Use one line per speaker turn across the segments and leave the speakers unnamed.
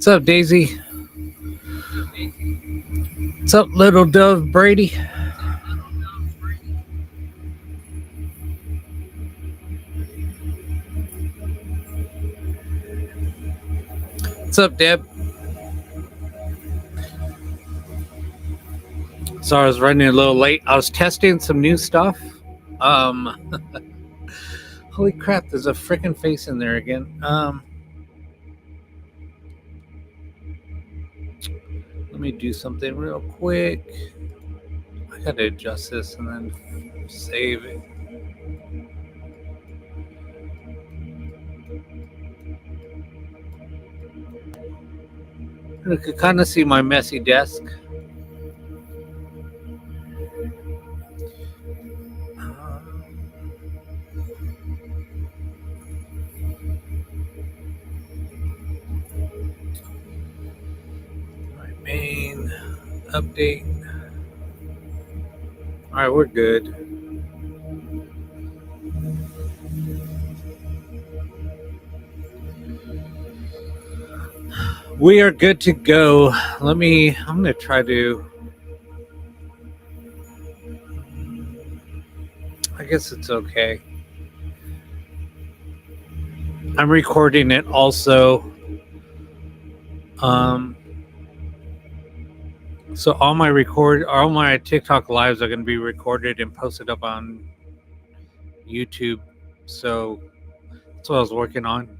What's up, Daisy? What's up, little Dove Brady? What's up, Deb? Sorry, I was running a little late. I was testing some new stuff. Um, holy crap! There's a freaking face in there again. Let me do something real quick. I gotta adjust this and then save it. You can kind of see my messy desk. My main update. All right, we're good. We are good to go. I'm gonna try to. I guess it's okay. I'm recording it also. So all my TikTok lives are going to be recorded and posted up on YouTube. So that's what I was working on.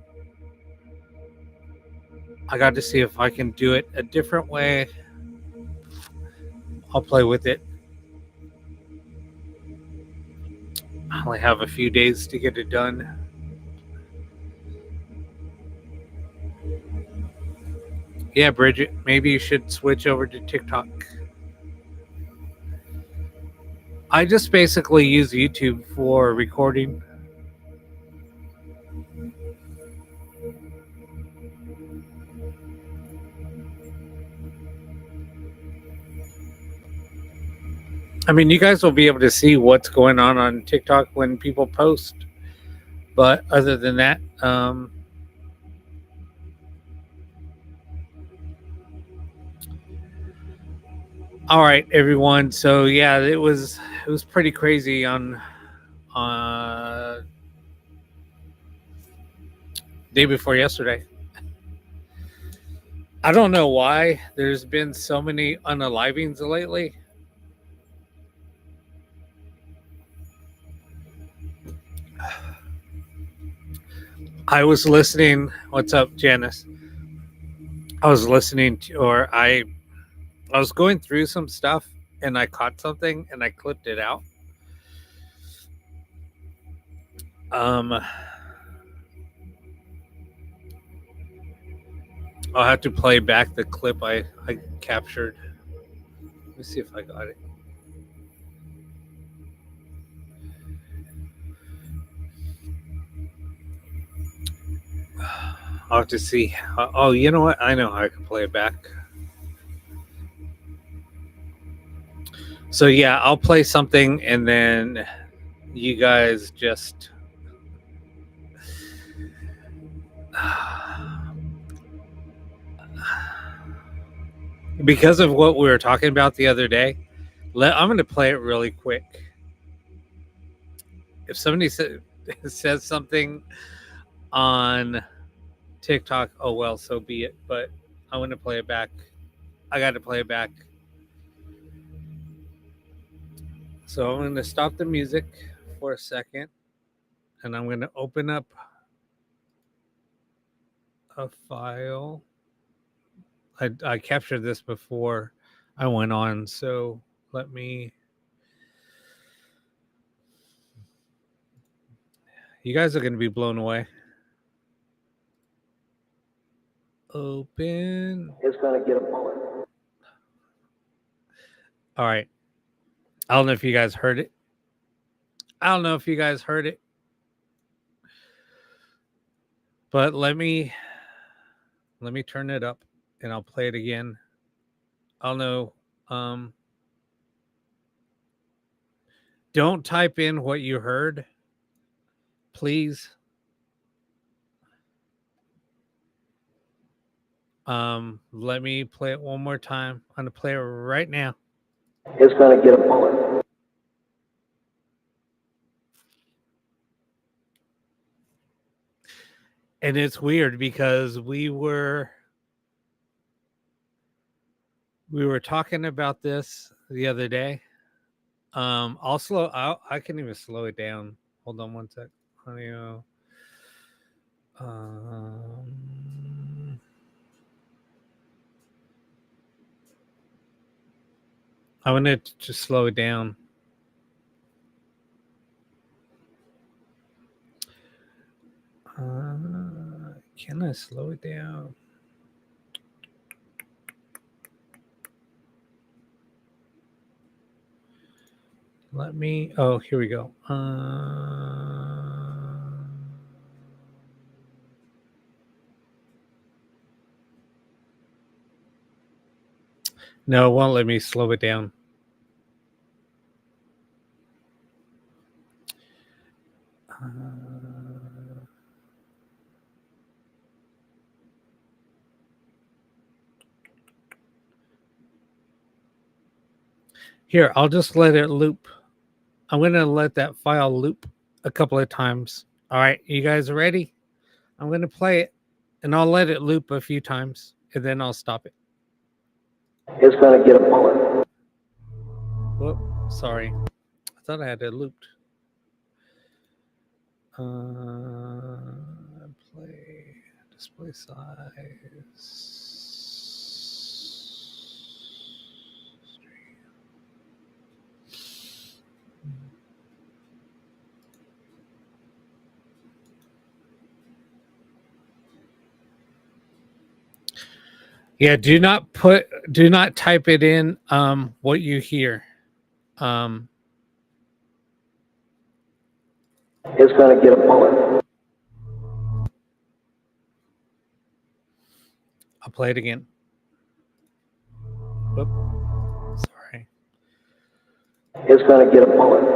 I got to see if I can do it a different way. I'll play with it. I only have a few days to get it done. Yeah, Bridget, maybe you should switch over to TikTok. I just basically use YouTube for recording. I mean, you guys will be able to see what's going on TikTok when people post. But other than that, all right, everyone. So yeah, it was pretty crazy on day before yesterday. I don't know why there's been so many unalivings lately. I was listening. What's up, Janice? I was listening to, or I was going through some stuff and I caught something and I clipped it out. I'll have to play back the clip I captured. Let me see if I got it. I'll have to see. Oh, you know what? I know how I can play it back. So yeah, I'll play something and then you guys just because of what we were talking about the other day, I'm going to play it really quick. If somebody says something on TikTok, oh well, so be it. But I want to play it back. I got to play it back. So I'm going to stop the music for a second, and I'm going to open up a file. I captured this before I went on, so let me. You guys are going to be blown away. Open.
It's going to get a bullet.
All right. I don't know if you guys heard it. But let me turn it up and I'll play it again. I'll know. Don't type in what you heard, please. Let me play it one more time. I'm gonna play it right now.
Is going to get a bullet.
And it's weird because we were talking about this the other day. I can even slow it down. Hold on one sec. Audio. I want to just slow it down. Can I slow it down? Let me. Oh, here we go. No, it won't let me slow it down. Here, I'll just let it loop. I'm going to let that file loop a couple of times. All right, you guys ready? I'm going to play it and I'll let it loop a few times and then I'll stop it.
Is going to get a bullet.
Whoop, sorry. I thought I had it looped. Play, display size. Yeah, do not type it in what you hear.
Is going to get a bullet.
I'll play it again. Whoop. Sorry.
Is going to get a bullet.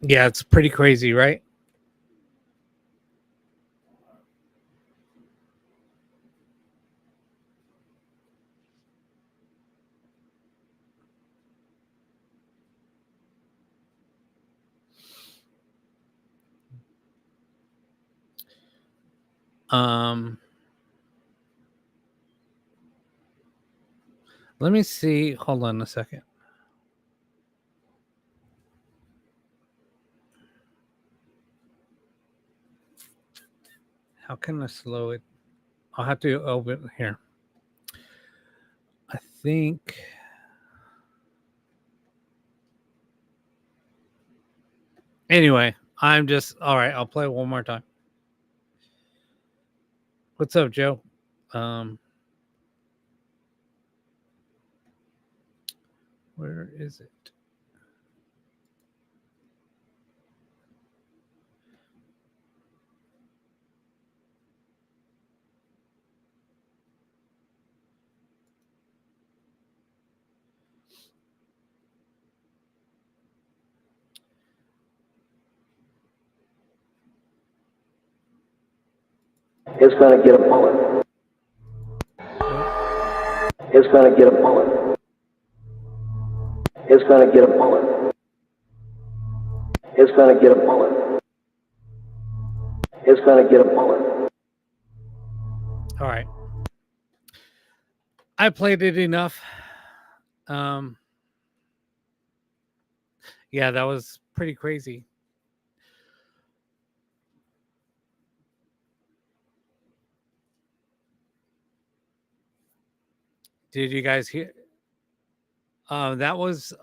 Yeah, it's pretty crazy, right? Let me see. Hold on a second. How can I slow it? I'll have to open here. I think. Anyway, I'm just all right. I'll play it one more time. What's up, Joe? Where is it?
Is going to get a bullet. Is going to get a bullet. Is going to get a bullet. Is going to get a bullet. Is going to get a bullet.
All right. I played it enough. Yeah, that was pretty crazy. Did you guys hear? That was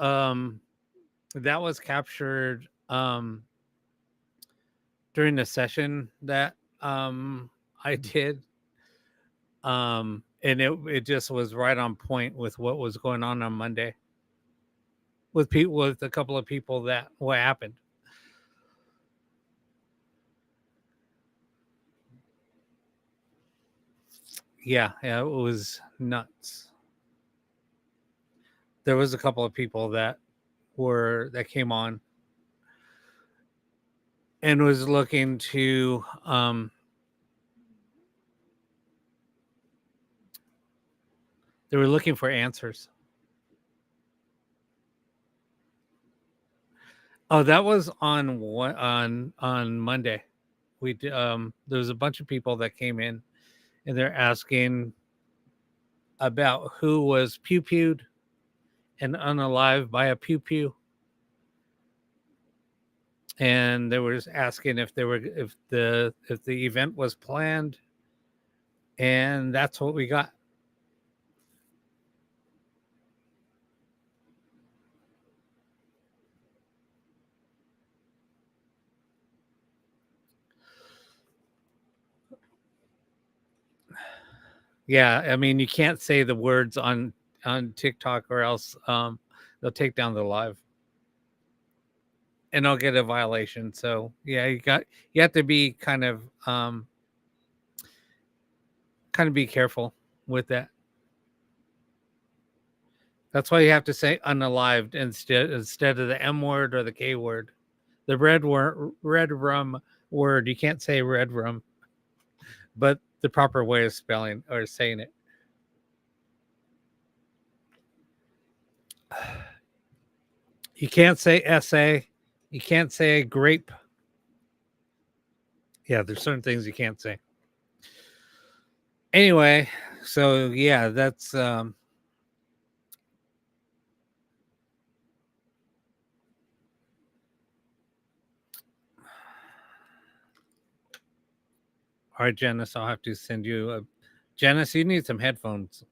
captured during the session that I did. And it just was right on point with what was going on Monday. with a couple of people that what happened. Yeah, it was nuts. There was a couple of people that came on and was looking to they were looking for answers. Oh, that was on what on Monday. There was a bunch of people that came in and they're asking about who was pew pewed and unalive by a pew pew, and they were just asking if the event was planned, and that's what we got. Yeah, I mean you can't say the words on TikTok or else they'll take down the live and I'll get a violation. So yeah, you have to be kind of be careful with that. That's why you have to say unalived instead of the M word or the K word. The red rum word, you can't say red rum, but the proper way of spelling or saying it. You can't say SA. You can't say grape. Yeah, there's certain things you can't say. Anyway, so yeah, that's all right, Janice. I'll have to send you a Janice, you need some headphones.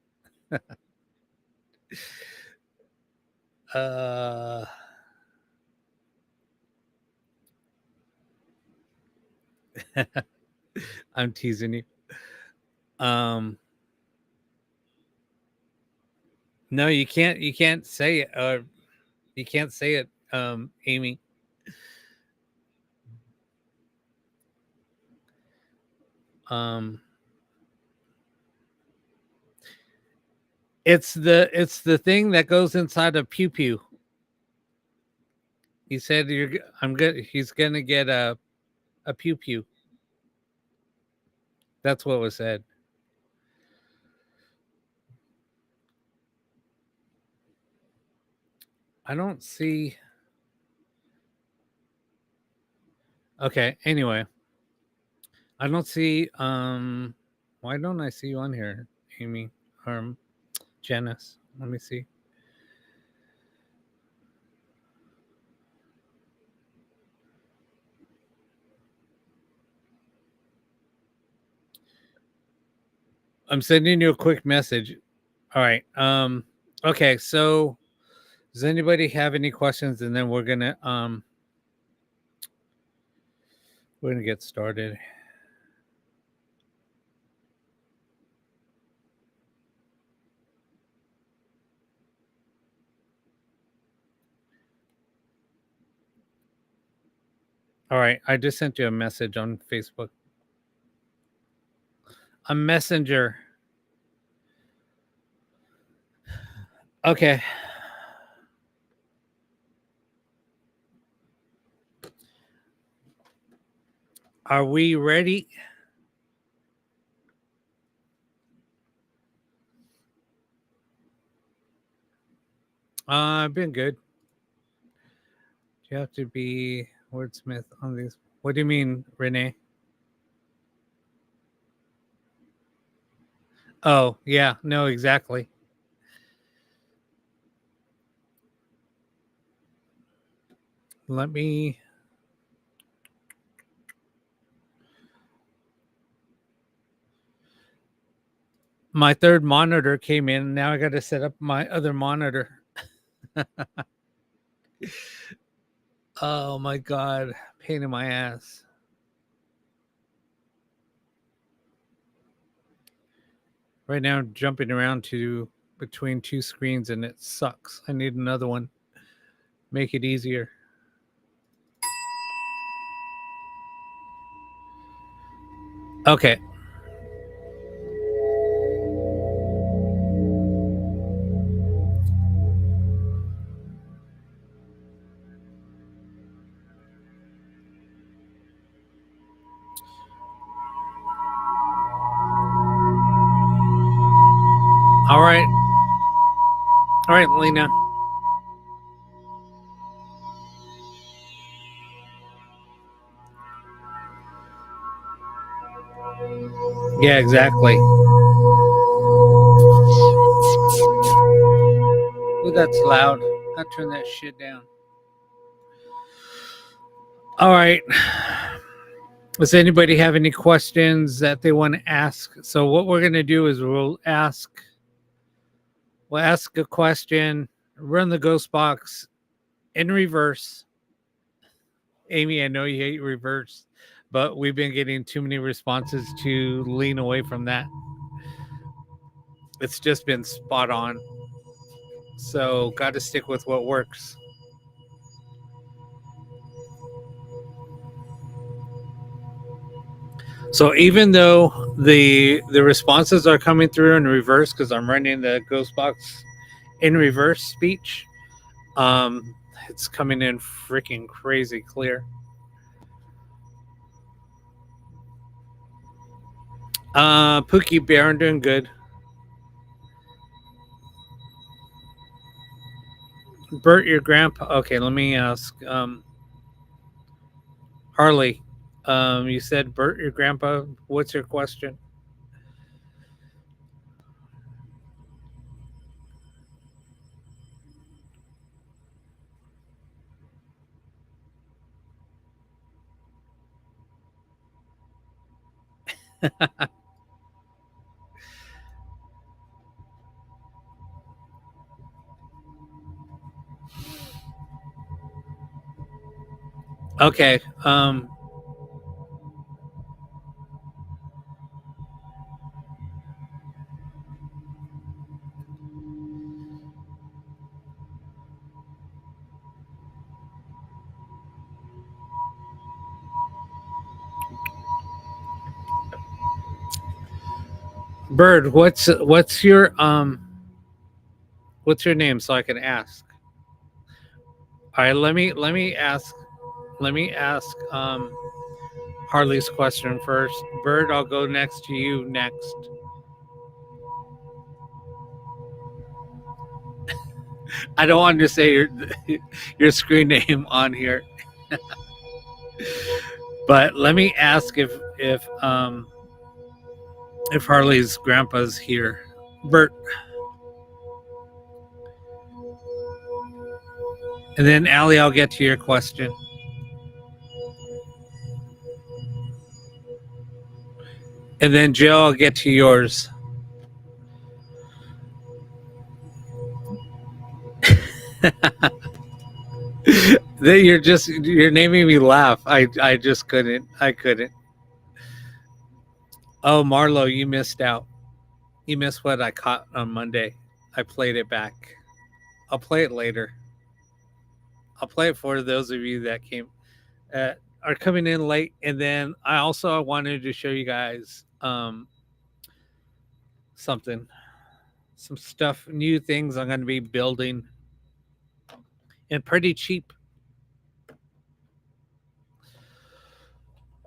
uh I'm teasing you. Um no, you can't say it you can't say it, Amy. Um it's the thing that goes inside a pew pew. He said I'm good he's gonna get a pew pew. That's what was said. I don't see. Okay, anyway. I don't see why don't I see you on here, Amy? Janice. Let me see. I'm sending you a quick message. All right. Okay, so does anybody have any questions and then we're gonna get started. All right, I just sent you a message on Facebook. A messenger. Okay. Are we ready? I've been good. You have to be wordsmith on these. What do you mean, Renee? Oh, yeah, no, exactly. Let me. My third monitor came in. Now I got to set up my other monitor. Oh my God. Pain in my ass. Right now, I'm jumping around to between two screens and it sucks. I need another one. Make it easier. Okay. All right. All right, Lena. Yeah, exactly. Ooh, that's loud. I'll turn that shit down. All right. Does anybody have any questions that they want to ask? So what we're going to do is we'll ask a question, run the ghost box in reverse. Amy, I know you hate reverse, but we've been getting too many responses to lean away from that. It's just been spot on. So got to stick with what works. So even though the responses are coming through in reverse because I'm running the ghost box in reverse speech, it's coming in freaking crazy clear. Pookie Bear, I'm doing good. Bert, your grandpa. Okay, let me ask. Harley, you said Bert, your grandpa. What's your question? Okay. Bird, what's your name so I can ask? All right, let me ask Harley's question first. Bird, I'll go next to you next. I don't want to say your screen name on here. But let me ask if Harley's grandpa's here. Bert. And then Allie, I'll get to your question. And then Joe, I'll get to yours. You're naming me laugh. I just couldn't. I couldn't. Oh, Marlo, you missed out. You missed what I caught on Monday. I played it back. I'll play it later. I'll play it for those of you that are coming in late. And then I wanted to show you guys some stuff, new things I'm going to be building, and pretty cheap.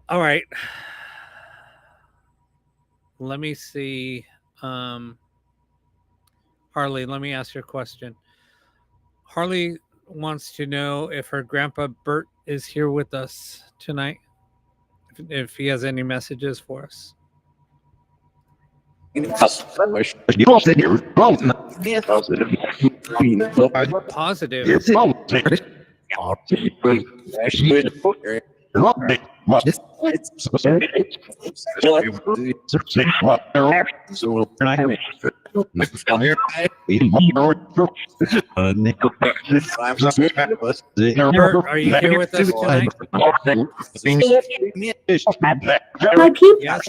All right. Let me see. Harley, let me ask you a question. Harley wants to know if her grandpa Bert is here with us tonight, if he has any messages for us. Positive. Bert, are you here with us tonight?
I keep
Yes.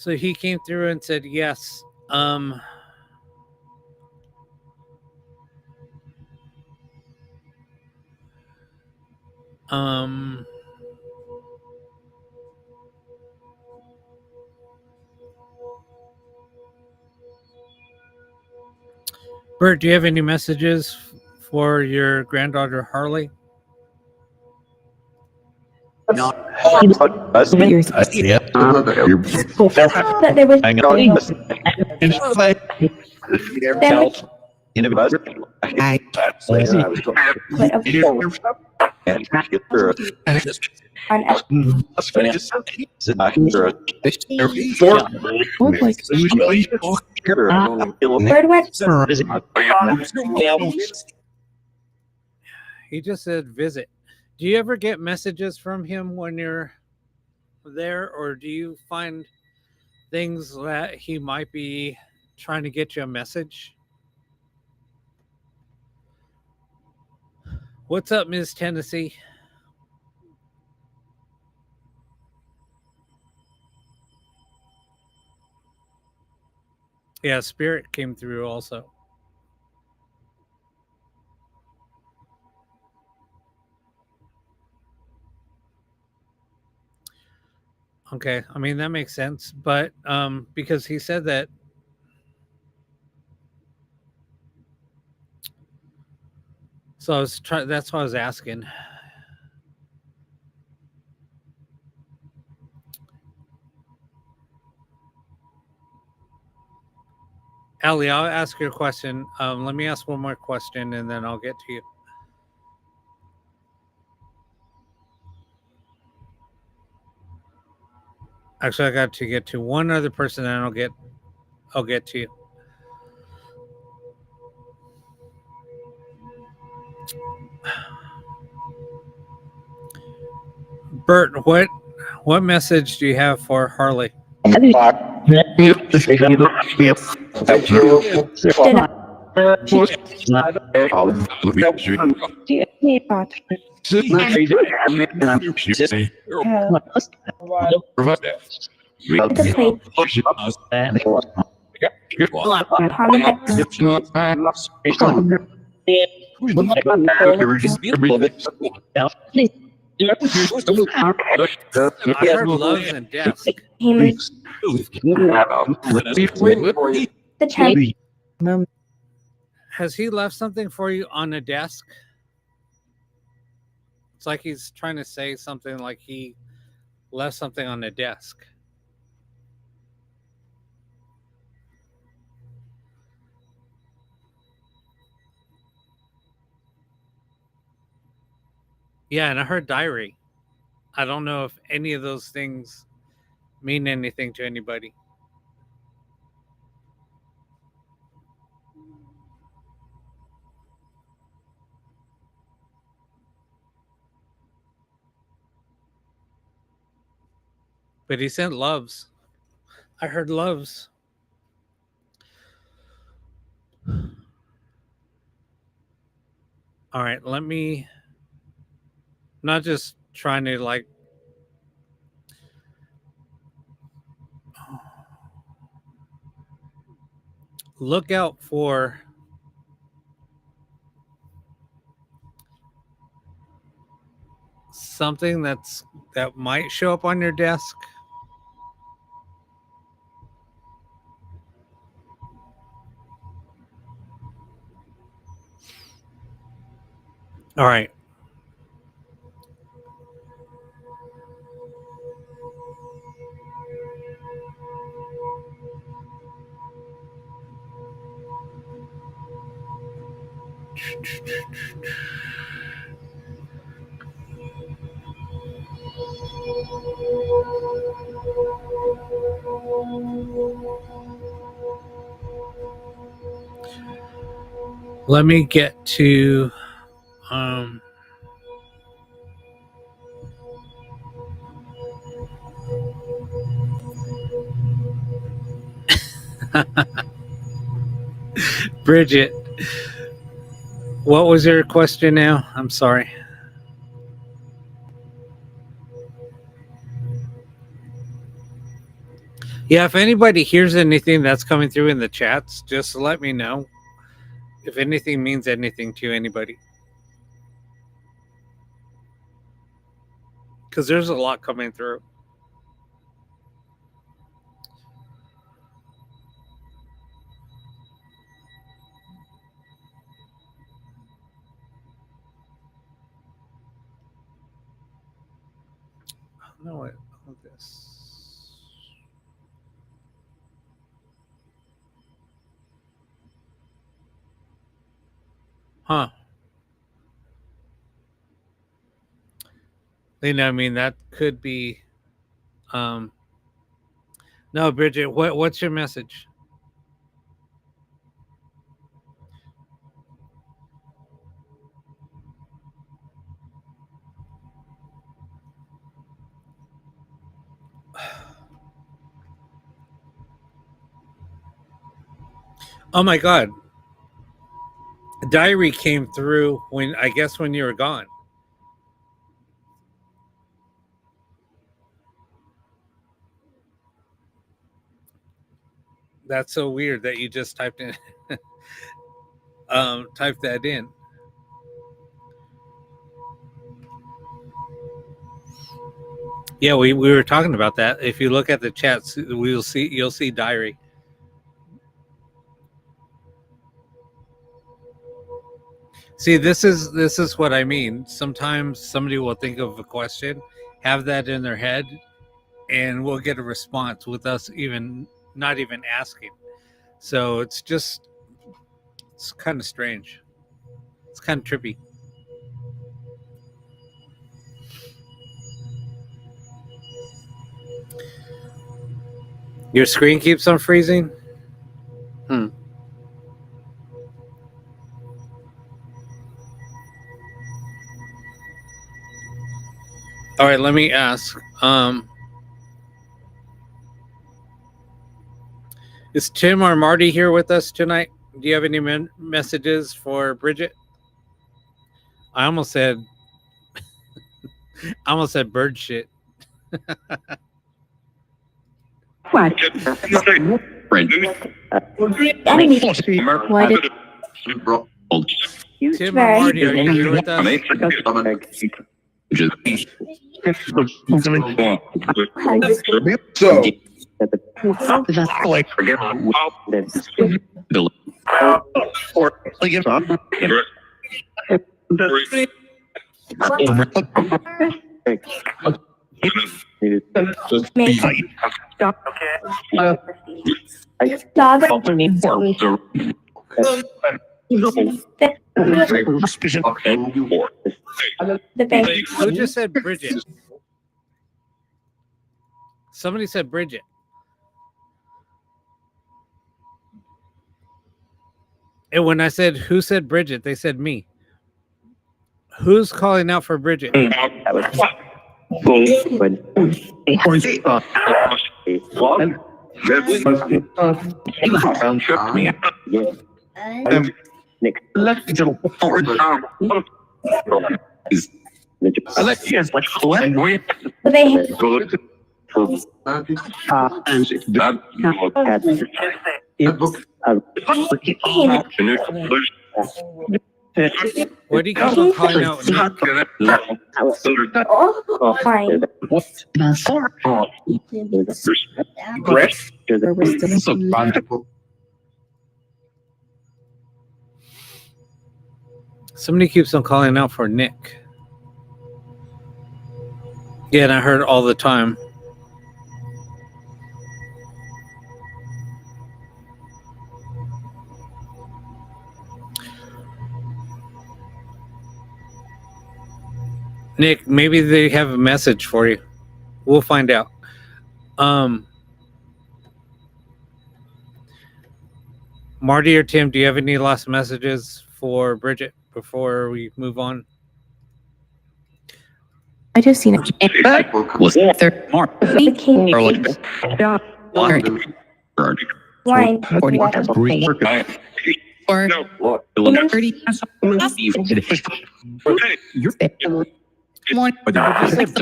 So he came through and said, yes. Bert, do you have any messages for your granddaughter Harley?
No.
That there was Bird went
He just said visit. Do you ever get messages from him when you're there, or do you find things that he might be trying to get you a message? What's up, Ms. Tennessee? Yeah, Spirit came through also. Okay, I mean that makes sense, but because he said that so I was trying that's what I was asking. Ellie, I'll ask you a question. Let me ask one more question and then I'll get to you. Actually, I got to get to one other person and I'll get to you. Bert, what message do you have for Harley? I heard loves and death.
the champ.
Has he left something for you on a desk? It's like he's trying to say something like he left something on the desk. Yeah, and I heard diary. I don't know if any of those things mean anything to anybody. But he sent loves. I heard loves. All right, let me not just trying to like look out for something that might show up on your desk. All right. Let me get to Bridget. What was your question now? I'm sorry. Yeah, if anybody hears anything that's coming through in the chats, just let me know. If anything means anything to anybody. Because there's a lot coming through. No, what this? Huh. Lena, I mean, that could be. No, Bridget, what's your message? Oh my God. Diary came through when you were gone. That's so weird that you just typed in typed that in. Yeah, we were talking about that. If you look at the chats, you'll see diary. See, this is what I mean. Sometimes somebody will think of a question, have that in their head, and we'll get a response with us not even asking. So it's kind of strange. It's kind of trippy. Your screen keeps on freezing? All right, let me ask. Is Tim or Marty here with us tonight? Do you have any messages for Bridget? I almost said bird shit.
What? Why did
Tim or Marty, are you here with us?
So,
dog the bank?
Who just said Bridget? Somebody said Bridget. And when I said who said Bridget, they said me. Who's calling out for Bridget?
that was
Where do you keep on calling out?
Fine.
Somebody keeps on calling out for Nick. Yeah, and I heard all the time. Nick, maybe they have a message for you. We'll find out. Marty or Tim, do you have any last messages for Bridget before we move on?
I just seen it.
Was there more?
The king. Wine.
Or
Look,
30. You're one.
You just said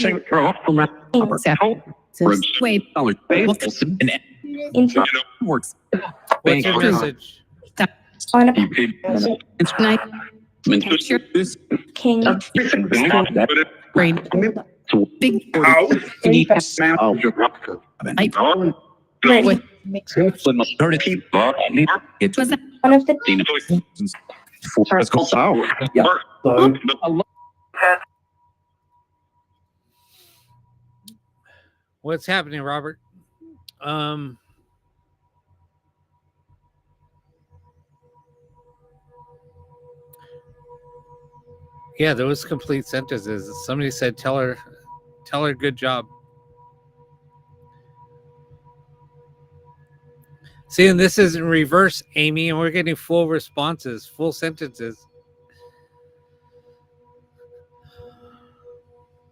Birdie.
Access.
Wait, dollars. And
Into
works.
What's your message?
on a
Night.
king.
Brain. Big. Night.
Ready.
It was
One of the
What's happening, Robert? Yeah, those complete sentences. Somebody said, tell her good job. See, and this is in reverse, Amy, and we're getting full responses, full sentences.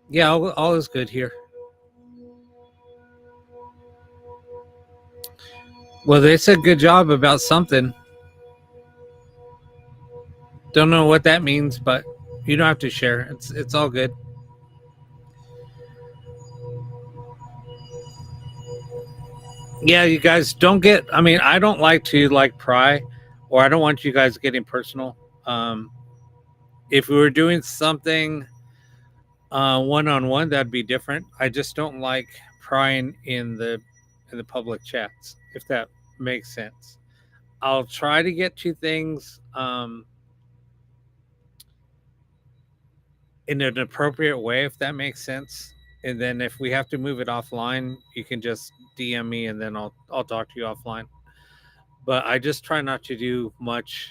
Yeah, all is good here. Well, they said good job about something. Don't know what that means, but you don't have to share. It's all good. Yeah, you guys don't get, I mean, I don't like to pry, or I don't want you guys getting personal. If we were doing something one-on-one, that'd be different. I just don't like prying in the public chats, if that makes sense. I'll try to get to things in an appropriate way, if that makes sense. And then if we have to move it offline, you can just DM me, and then I'll talk to you offline. But I just try not to do much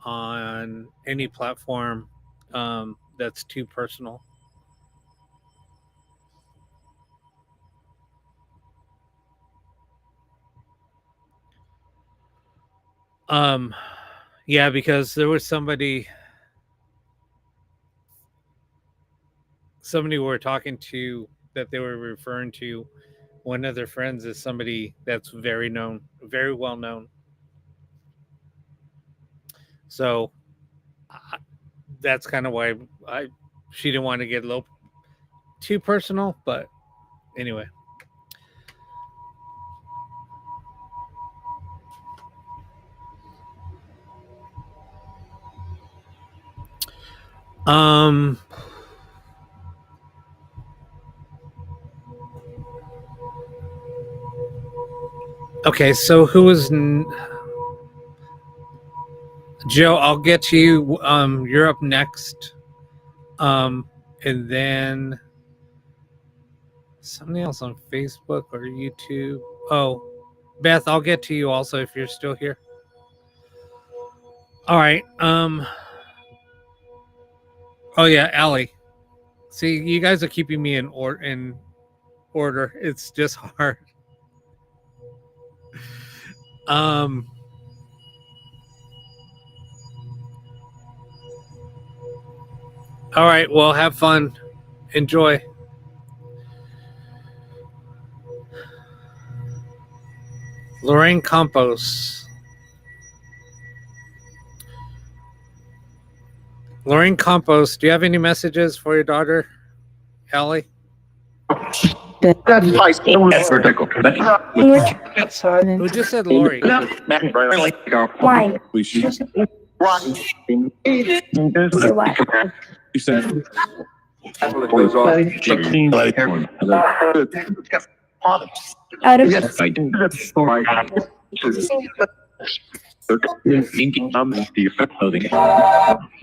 on any platform that's too personal. Yeah, because there was somebody we were talking to that they were referring to one of their friends as somebody that's very well known. So that's kind of why she didn't want to get a little too personal, but anyway. Okay, so who was Joe? I'll get to you. You're up next. And then something else on Facebook or YouTube. Oh, Beth, I'll get to you also if you're still here. All right. Oh yeah, Allie. See, you guys are keeping me in order. It's just hard. All right, well, have fun. Enjoy. Lorraine Campos. Lorraine Campos, do you have any messages for your daughter, Allie?
Who
Who just said Lori?
Wine. Out of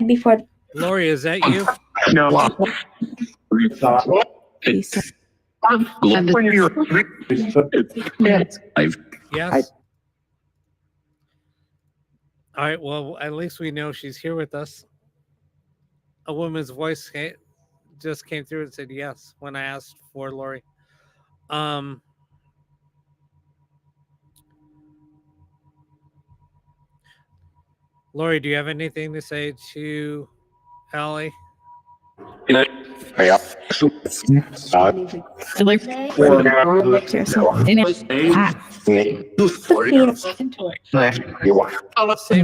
before
Lori, is that you?
peace.
Yes. All right, well, at least we know she's here with us. A woman's voice just came through and said yes when I asked for Lori. Lori, do you have anything to say to Allie? Same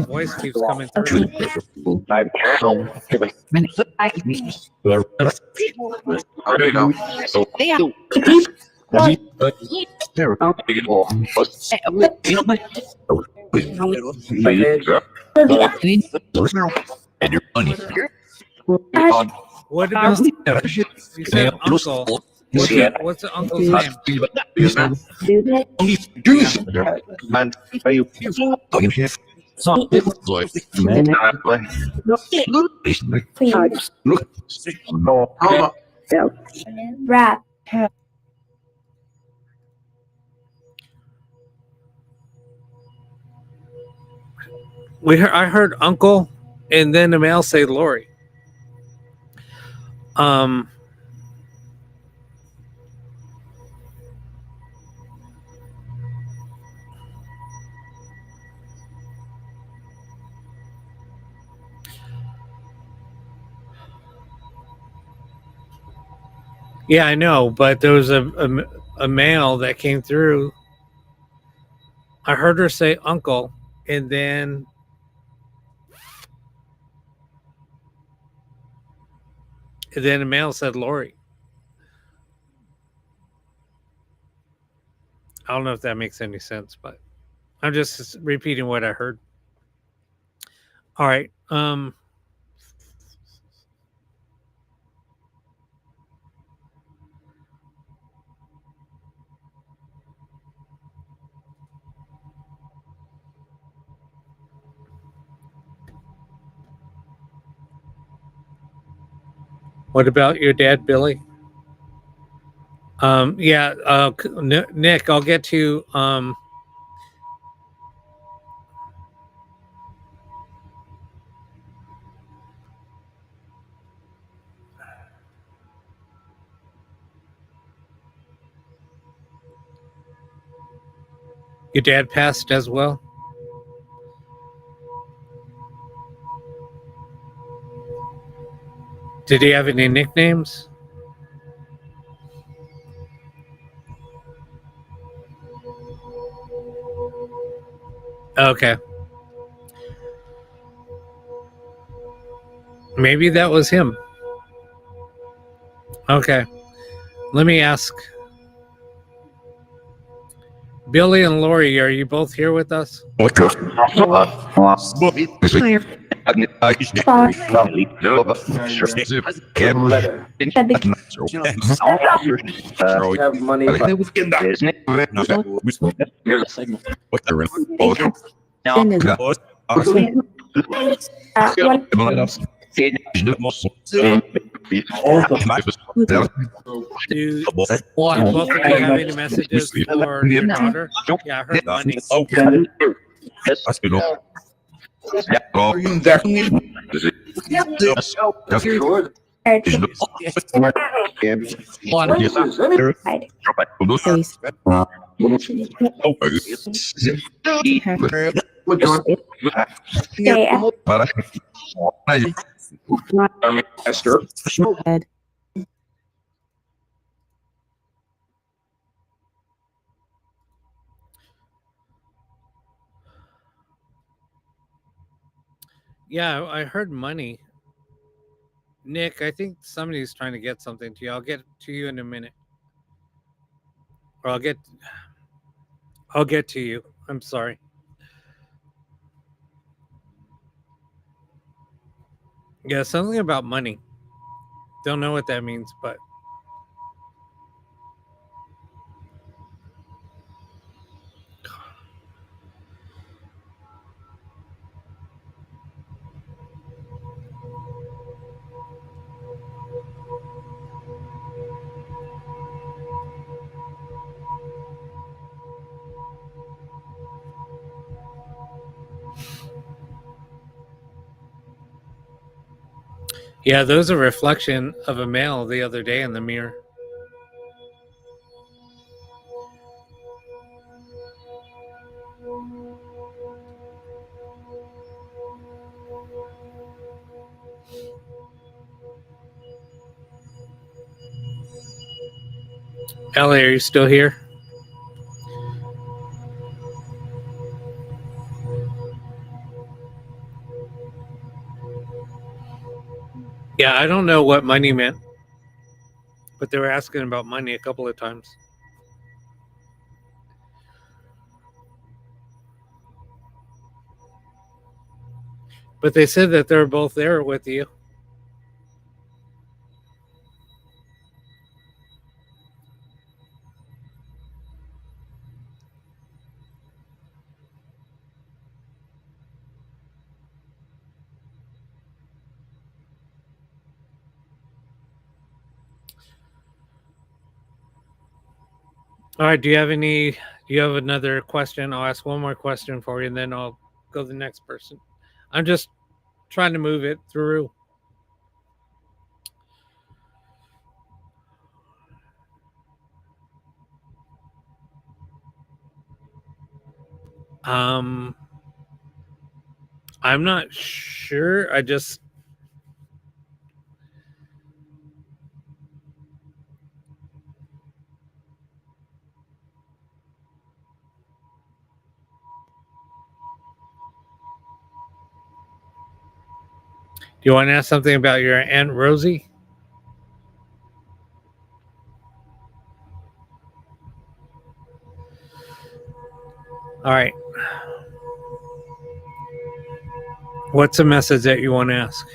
voice keeps coming through.
And your money.
What about you said uncle? What's the uncle's name?
Please. Rap.
I heard uncle, and then the male say Lori. Um. Yeah, I know, but there was a male that came through. I heard her say uncle, and then a male said Lori. I don't know if that makes any sense, but I'm just repeating what I heard. All right. What about your dad, Billy? Yeah, Nick, I'll get to your dad passed as well. Did he have any nicknames? Okay. Maybe that was him. Okay. Let me ask. Billy and Lori, are you both here with us?
Have money.
Do you both of you have any messages for your daughter? Yeah, I heard money. Yeah, I heard money. Nick, I think somebody's trying to get something to you. I'll get to you in a minute. Or I'll get to you. I'm sorry. Yeah, something about money. Don't know what that means, but yeah, there was a reflection of a male the other day in the mirror. Ellie, are you still here? Yeah, I don't know what money meant, but they were asking about money a couple of times. But they said that they're both there with you. All right. Do you have another question? I'll ask one more question for you and then I'll go to the next person. I'm just trying to move it through. I'm not sure. I just Do you want to ask something about your Aunt Rosie? All right. What's a message that you want to ask?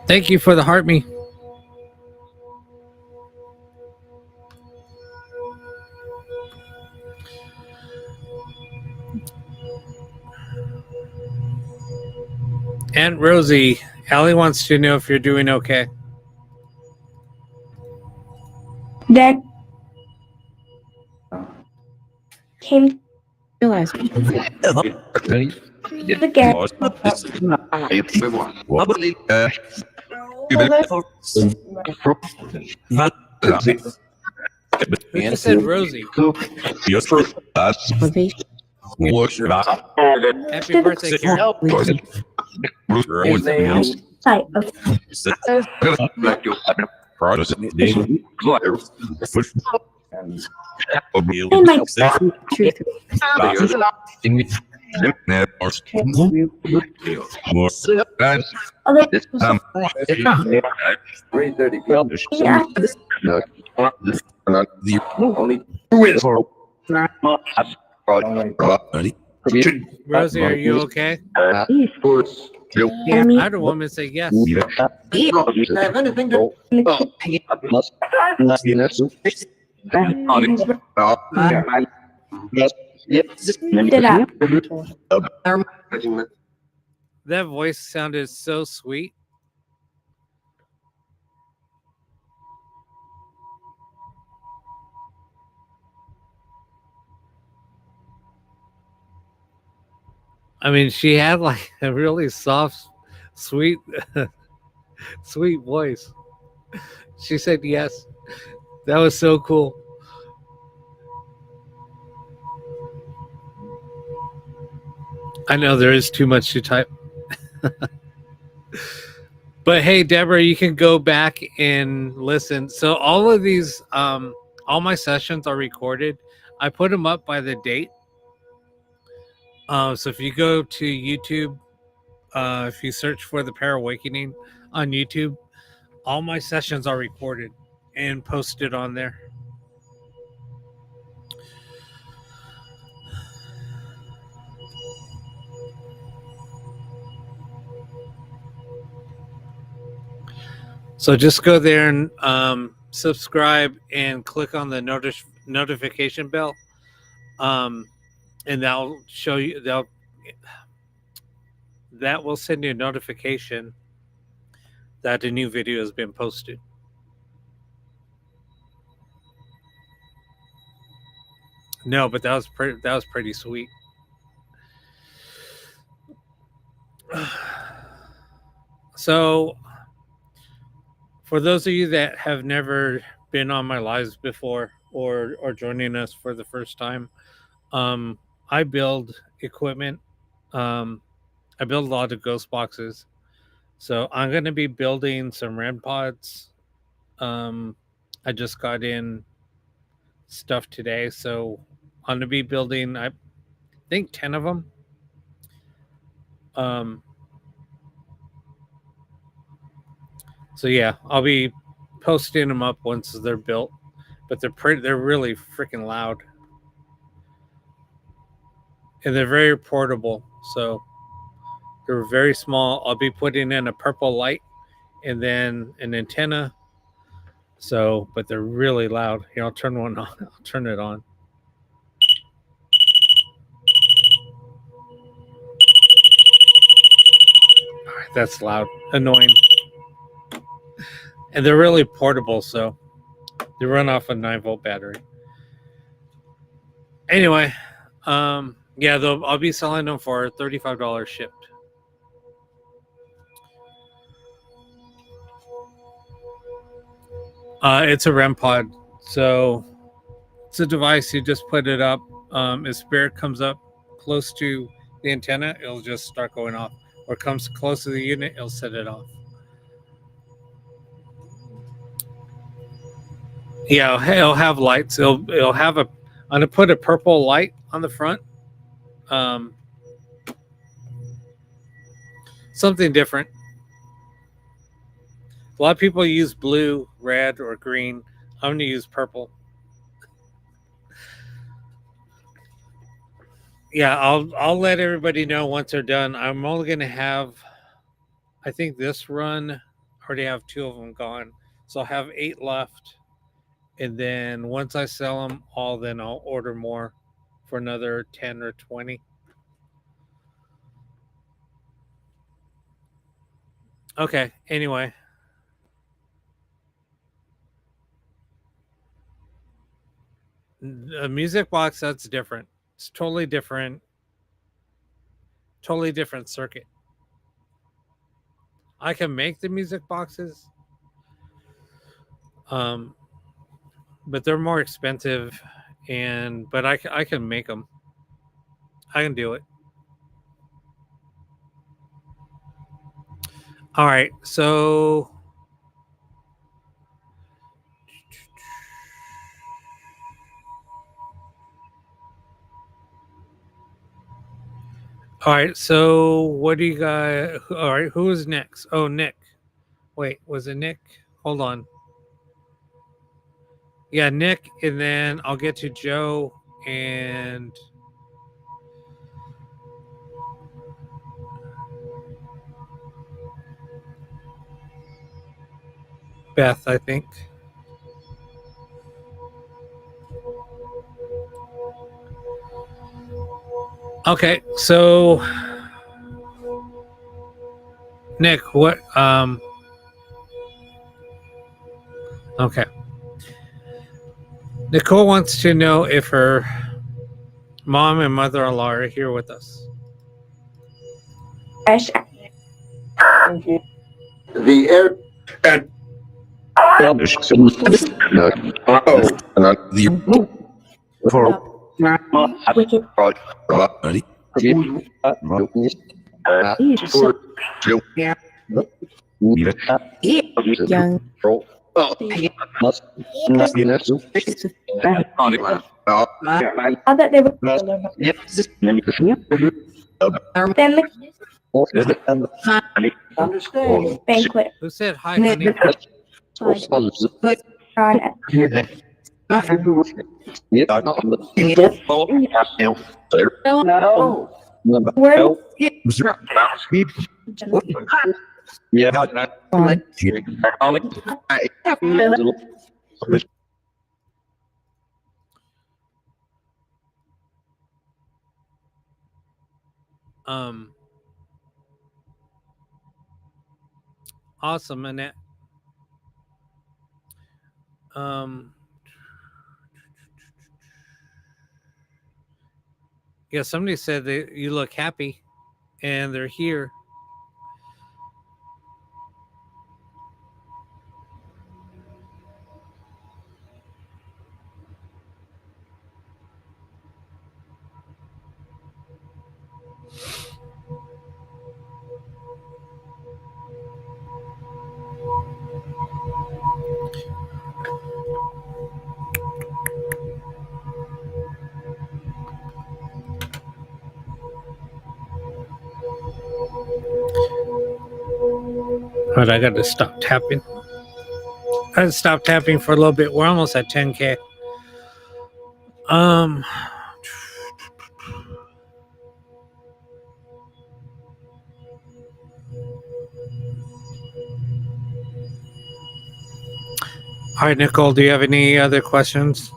Thank you for the heart me. Aunt Rosie, Allie wants to know if you're doing okay.
That came
Realize.
to the gap.
Who just said Rosie?
Motivation.
Happy birthday, Karen.
Type of
Truth.
other
Rosie, are you okay?
hear me.
I had a woman say yes.
Did up.
That voice sounded so sweet. I mean, she had like a really soft, sweet, sweet voice. She said yes. That was so cool. I know there is too much to type. But hey, Deborah, you can go back and listen. So all of these, all my sessions are recorded. I put them up by the date. So if you go to YouTube, if you search for the Pair Awakening on YouTube, all my sessions are recorded and posted on there. So just go there and subscribe and click on the notification bell, and that'll show you. That will send you a notification that a new video has been posted. No, but that was pretty sweet. So, for those of you that have never been on my lives before or joining us for the first time, I build equipment. I build a lot of ghost boxes. So I'm going to be building some REM pods. I just got in stuff today, so I'm going to be building, I think, 10 of them. So yeah, I'll be posting them up once they're built. But they're really freaking loud. And they're very portable. So they're very small. I'll be putting in a purple light and then an antenna. So, but they're really loud. Here, I'll turn one on. I'll turn it on. All right, that's loud. Annoying. And they're really portable, so they run off a 9-volt battery. Anyway, yeah, I'll be selling them for $35 shipped. It's a REM pod, so it's a device. You just put it up. If spirit comes up close to the antenna, it'll just start going off. Or comes close to the unit, it'll set it off. Yeah, it'll have lights. It'll have I'm gonna put a purple light on the front. Something different. A lot of people use blue, red, or green. I'm gonna use purple. Yeah, I'll let everybody know once they're done. I'm only gonna have, I think this run, I already have 2 of them gone, so I'll have 8 left. And then once I sell them all, then I'll order more for another 10 or 20. Okay, anyway. A music box, that's different. It's totally different circuit. I can make the music boxes. But they're more expensive, but I can make them. I can do it. All right, so what do you guys? All right, who is next? Oh, Nick. Wait, was it Nick? Hold on. Yeah, Nick, and then I'll get to Joe and Beth, I think. Okay, so Nick, what okay. Nicole wants to know if her mom and mother-in-law are here with us.
Fresh.
The air.
Wicked.
Buddy.
Young. I thought they were. Then banquet
Who said hi, honey?
on word.
Awesome, Annette. Yeah, somebody said that you look happy, and they're here. But I got to stop tapping. I had to stop tapping for a little bit. We're almost at 10K. All right, Nicole, do you have any other questions?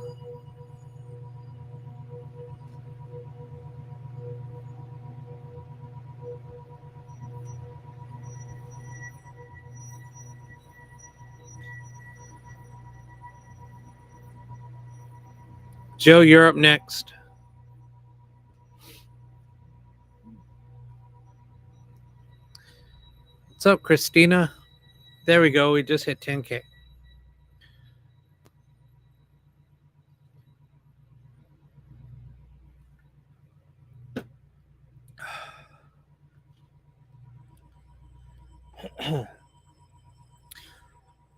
Joe, you're up next. What's up, Christina? There we go. We just hit 10K.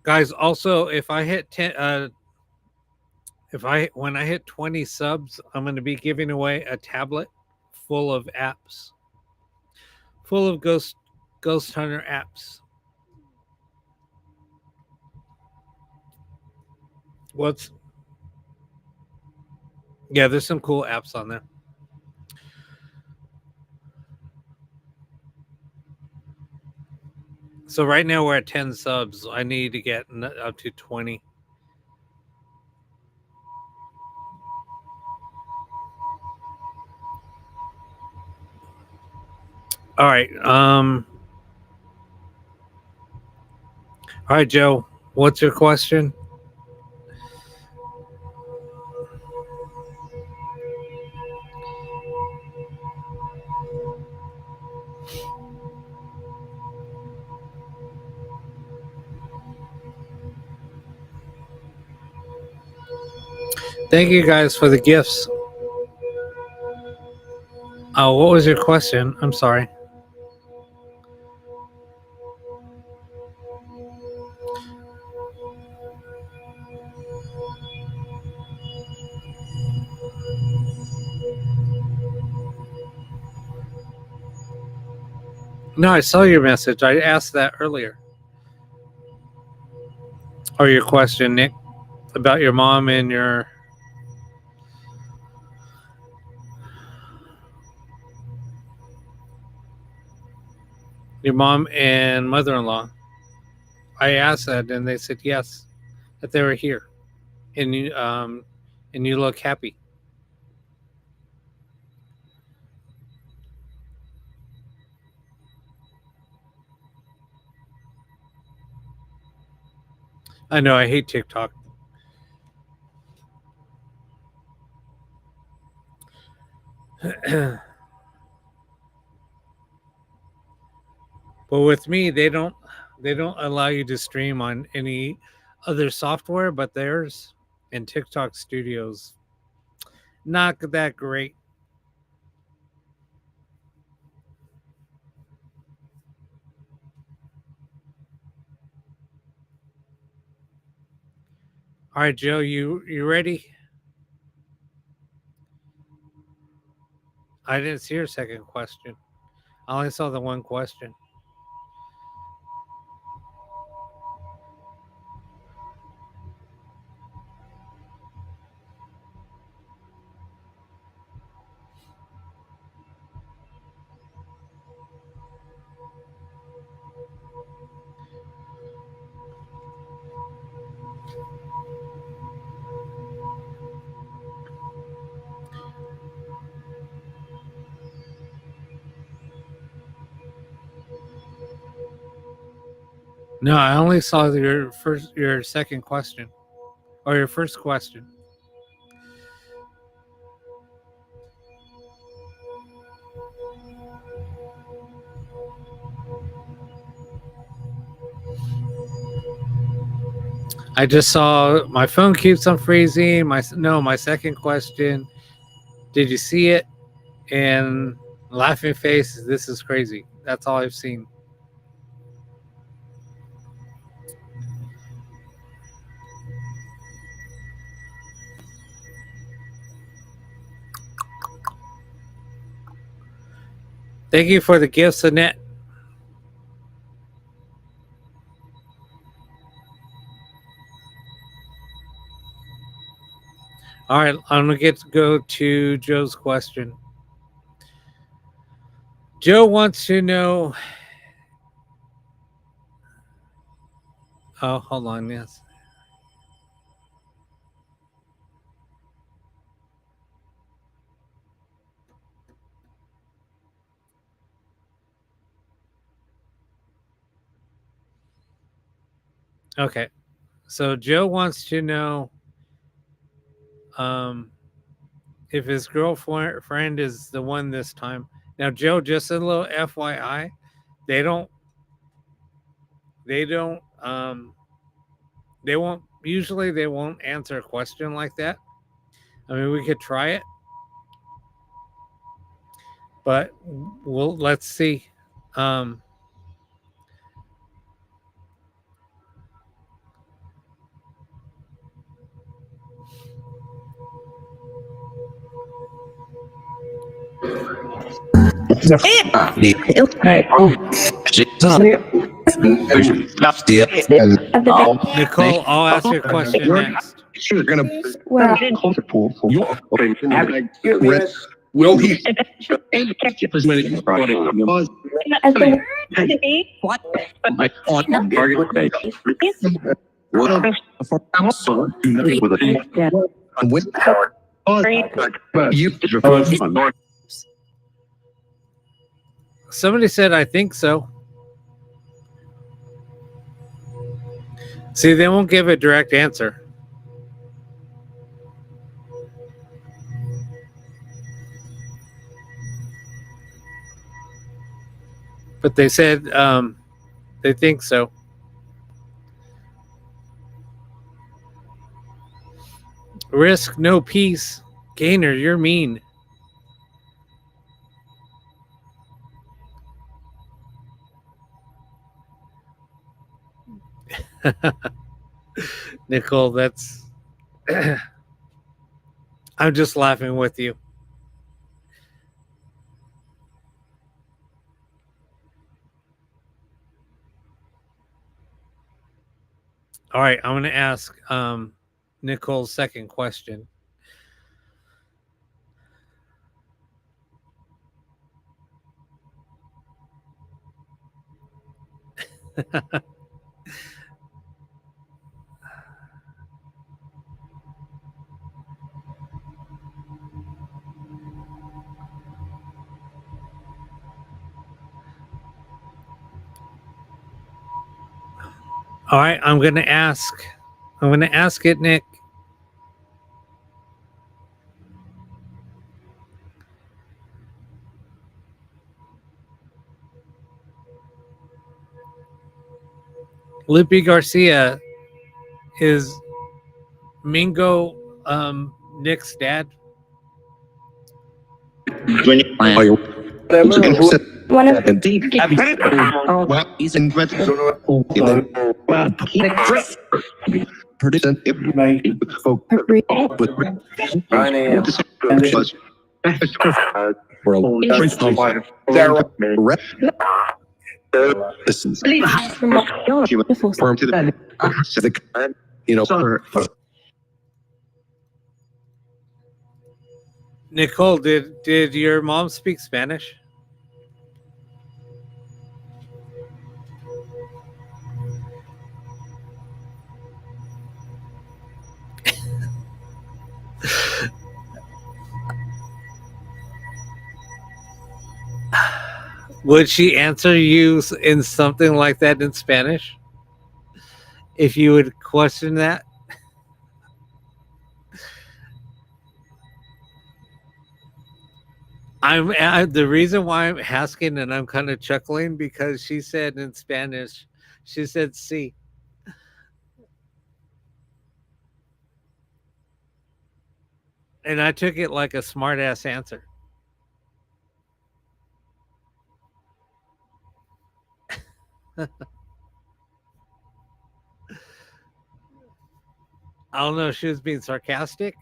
Guys, also, if I hit 10, when I hit 20 subs, I'm going to be giving away a tablet full of apps, full of Ghost Hunter apps. Yeah, there's some cool apps on there. So right now we're at 10 subs. I need to get up to 20. All right. All right, Joe. What's your question? Thank you guys for the gifts. Oh, what was your question? I'm sorry. No, I saw your message. I asked that earlier. Or your question, Nick, about your mom and your mom and mother-in-law. I asked that, and they said yes, that they were here, and you look happy. I know I hate TikTok. But with me, they don't allow you to stream on any other software but theirs, and TikTok Studios not that great. All right, Joe, you ready? I didn't see your second question. I only saw the one question. No, I only saw your second question, or your first question. I just saw my phone keeps on freezing. My second question. Did you see it? And laughing face. This is crazy. That's all I've seen. Thank you for the gifts, Annette. All right, I'm gonna go to Joe's question. Joe wants to know. Oh, hold on. Yes. Okay. So Joe wants to know um, if his girlfriend is the one this time. Now, Joe, just a little FYI, they don't, they don't, they won't, usually they won't answer a question like that. I mean, we could try it, but let's see. Um,
Of the
Nicole, I'll ask you a question next.
where
Will he?
as the
What?
Somebody said, I think so. See, they won't give a direct answer. But they said they think so. Risk no peace. Gainer, you're mean. Nicole, that's. I'm just laughing with you. All right, I'm going to ask Nicole's second question. All right, I'm going to ask. I'm going to ask it, Nick. Lippy Garcia is Mingo Nick's dad.
one of
Nicole, did your mom speak Spanish? Would she answer you in something like that in Spanish? If you would question that? The reason why I'm asking and I'm kind of chuckling because she said in Spanish, she said "sí," and I took it like a smart ass answer. I don't know if she was being sarcastic.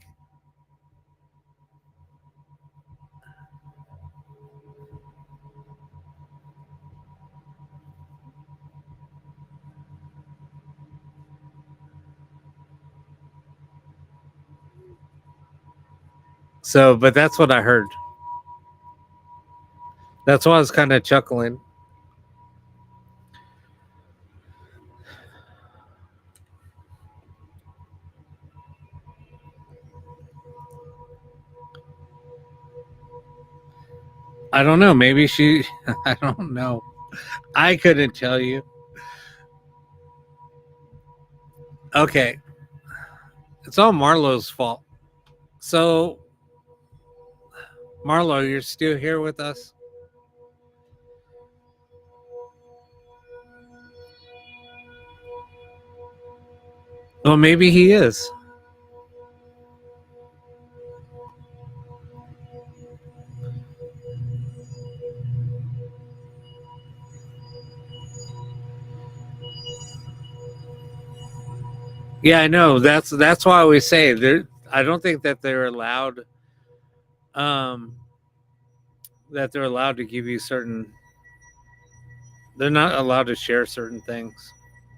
So, but that's what I heard. That's why I was kind of chuckling. I don't know. Maybe she, I don't know. I couldn't tell you. Okay. It's all Marlo's fault. So, Marlo, you're still here with us? Well, maybe he is. Yeah, I know. That's why we say there. I don't think that they're allowed. That they're allowed to give you certain. They're not allowed to share certain things.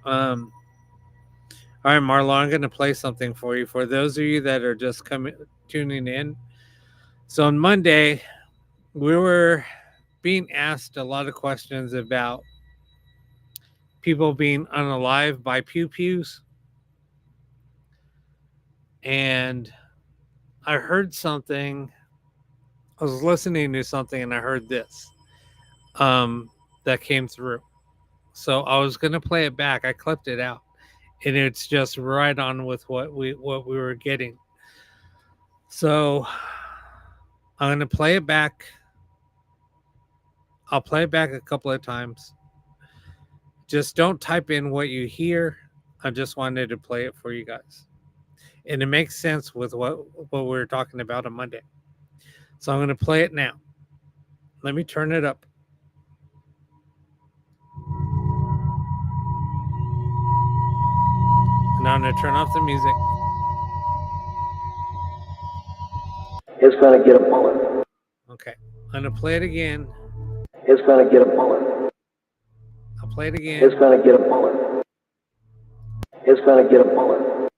All right, Marlo, I'm going to play something for you. For those of you that are just tuning in. So on Monday, we were being asked a lot of questions about people being unalive by pew pews. And I heard something. I was listening to something and I heard this that came through. So I was going to play it back. I clipped it out. And it's just right on with what we were getting. So I'm going to play it back. I'll play it back a couple of times. Just don't type in what you hear. I just wanted to play it for you guys. And it makes sense with what we were talking about on Monday. So I'm going to play it now. Let me turn it up. And I'm going to turn off the music.
It's going to get a bullet.
Okay. I'm going to play it again.
It's going to get a bullet.
I'll play it again.
It's going to get a bullet. It's going to get a bullet.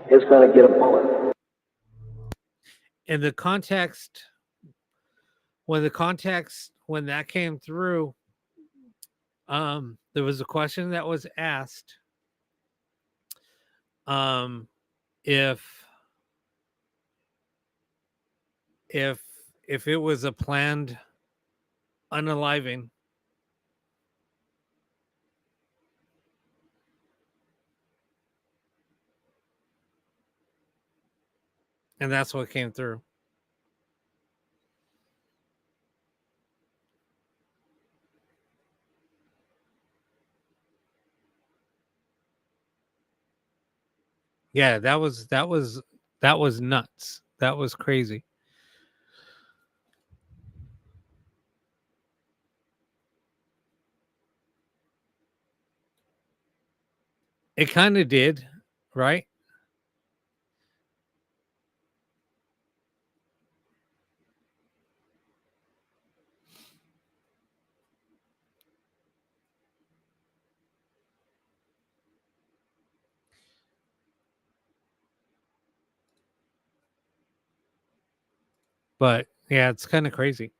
It's going to get a bullet.
In the context, when that came through, there was a question that was asked. If it was a planned unaliving, and that's what came through. Yeah, that was nuts. That was crazy. It kind of did, right? But yeah, it's kind of crazy.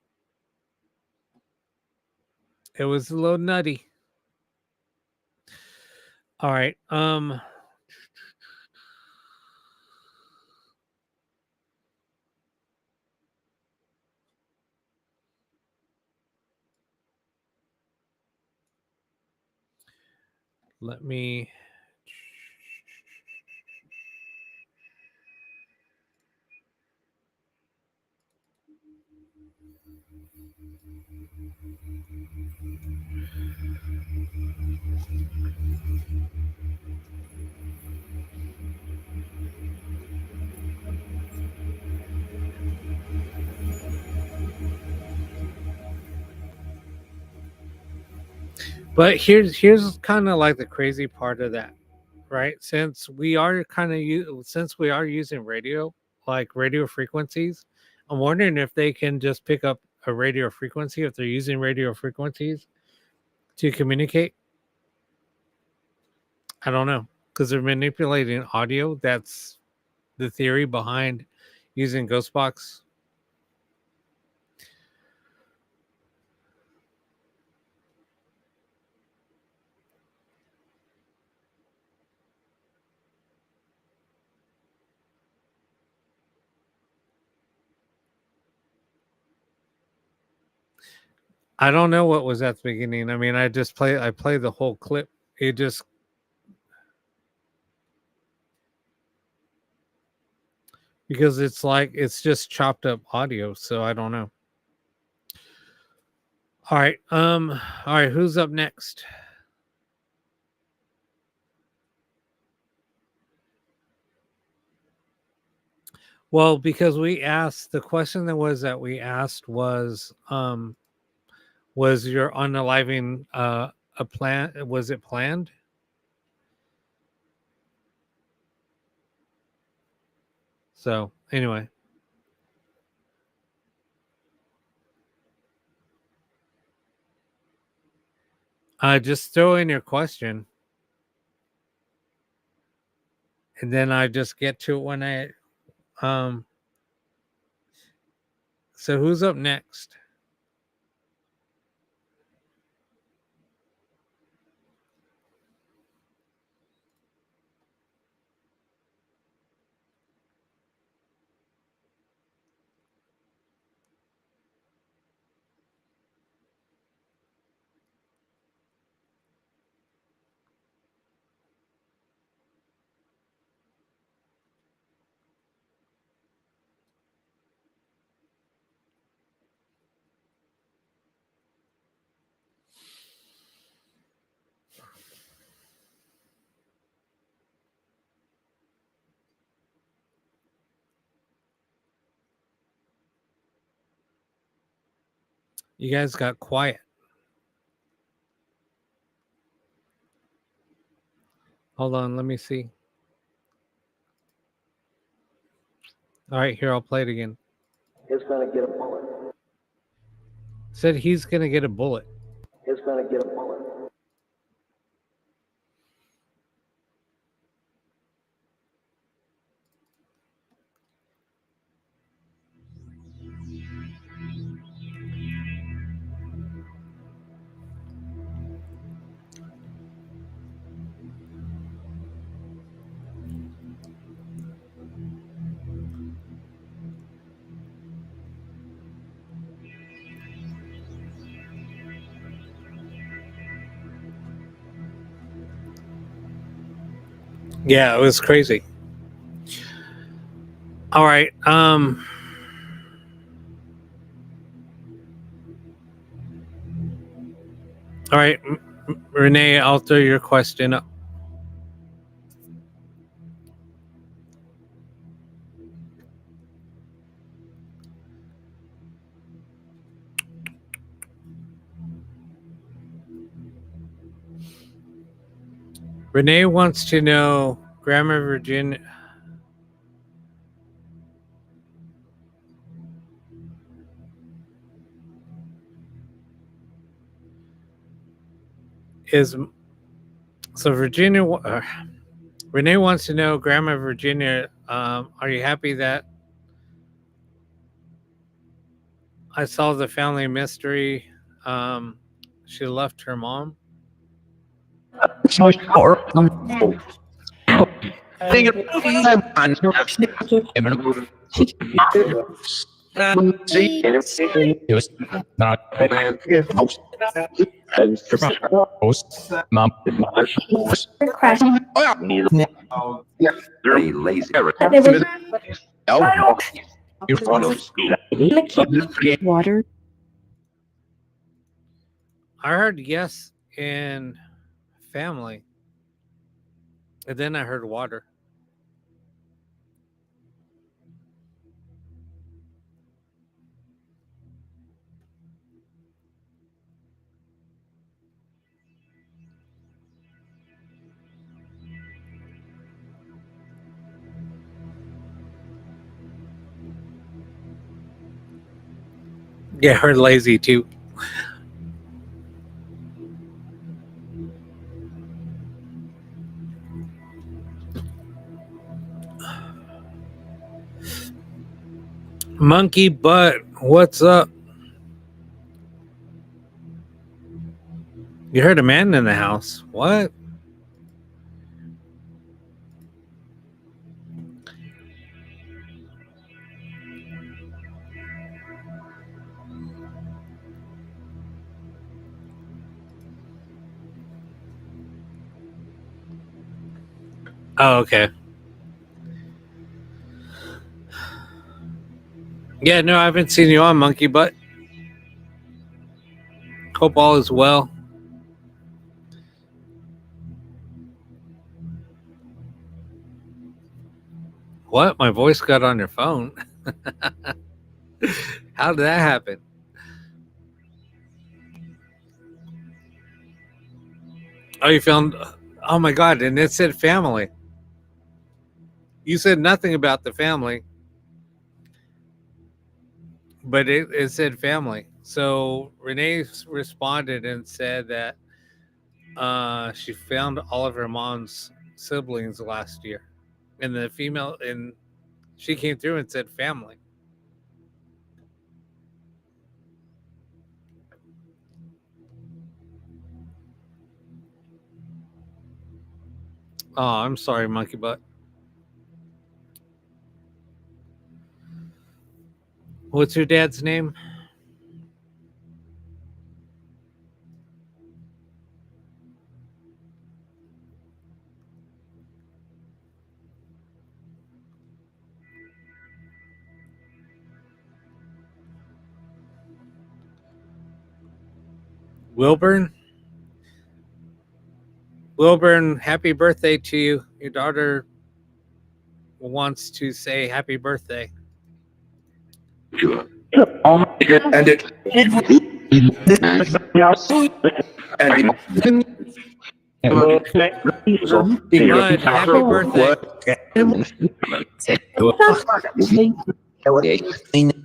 It was a little nutty. All right. Let me. But here's kind of like the crazy part of that, right? Since we are using radio, like radio frequencies, I'm wondering if they can just pick up a radio frequency if they're using radio frequencies to communicate. I don't know, because they're manipulating audio. That's the theory behind using Ghostbox? I don't know what was at the beginning. I mean, I play the whole clip. It just because it's like it's just chopped up audio, so I don't know. All right, who's up next? Well, because we asked the question that we asked was your unaliving a plan, was it planned? So anyway, just throw in your question, and then I just get to it when I so who's up next? You guys got quiet. Hold on, let me see. All right, here, I'll play it again.
He's gonna get a bullet.
Said he's gonna get a bullet.
He's gonna get a bullet.
Yeah, it was crazy. All right. All right, Renee, I'll throw your question up. Renee wants to know Grandma Virginia. Is so Virginia. Renee wants to know, Grandma Virginia, are you happy that I solved the family mystery? She left her mom.
Good question.
Very lazy.
They were gonna keep water.
I heard yes in family, and then I heard water. Yeah, I heard lazy too. Monkey butt, what's up? You heard a man in the house. What? Oh, okay. Yeah, no, I haven't seen you on Monkey Butt. Hope all is well. What? My voice got on your phone? How did that happen? Oh, you found. Oh my God! And it said family. You said nothing about the family, but it said family. So Renee responded and said that she found all of her mom's siblings last year, and the female and she came through and said family. Oh, I'm sorry, Monkey Butt. What's your dad's name? Wilburn? Wilburn, happy birthday to you. Your daughter wants to say happy birthday.
And it.
Bud, happy birthday.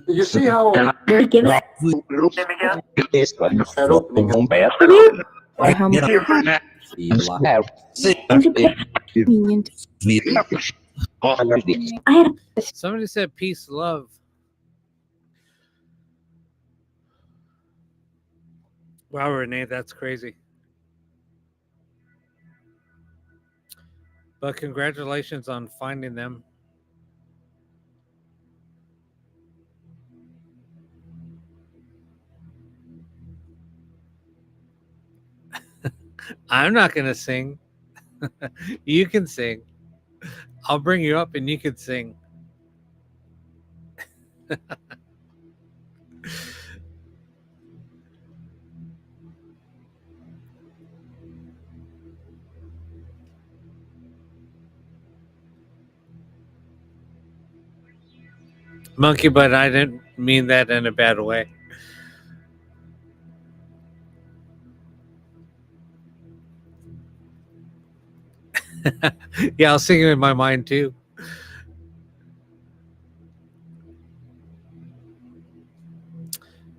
You see how
How convenient. I had
Somebody said peace, love. Wow, Renee, that's crazy. But congratulations on finding them. I'm not going to sing. You can sing. I'll bring you up and you can sing. Monkey, but I didn't mean that in a bad way. Yeah, I'll sing it in my mind too.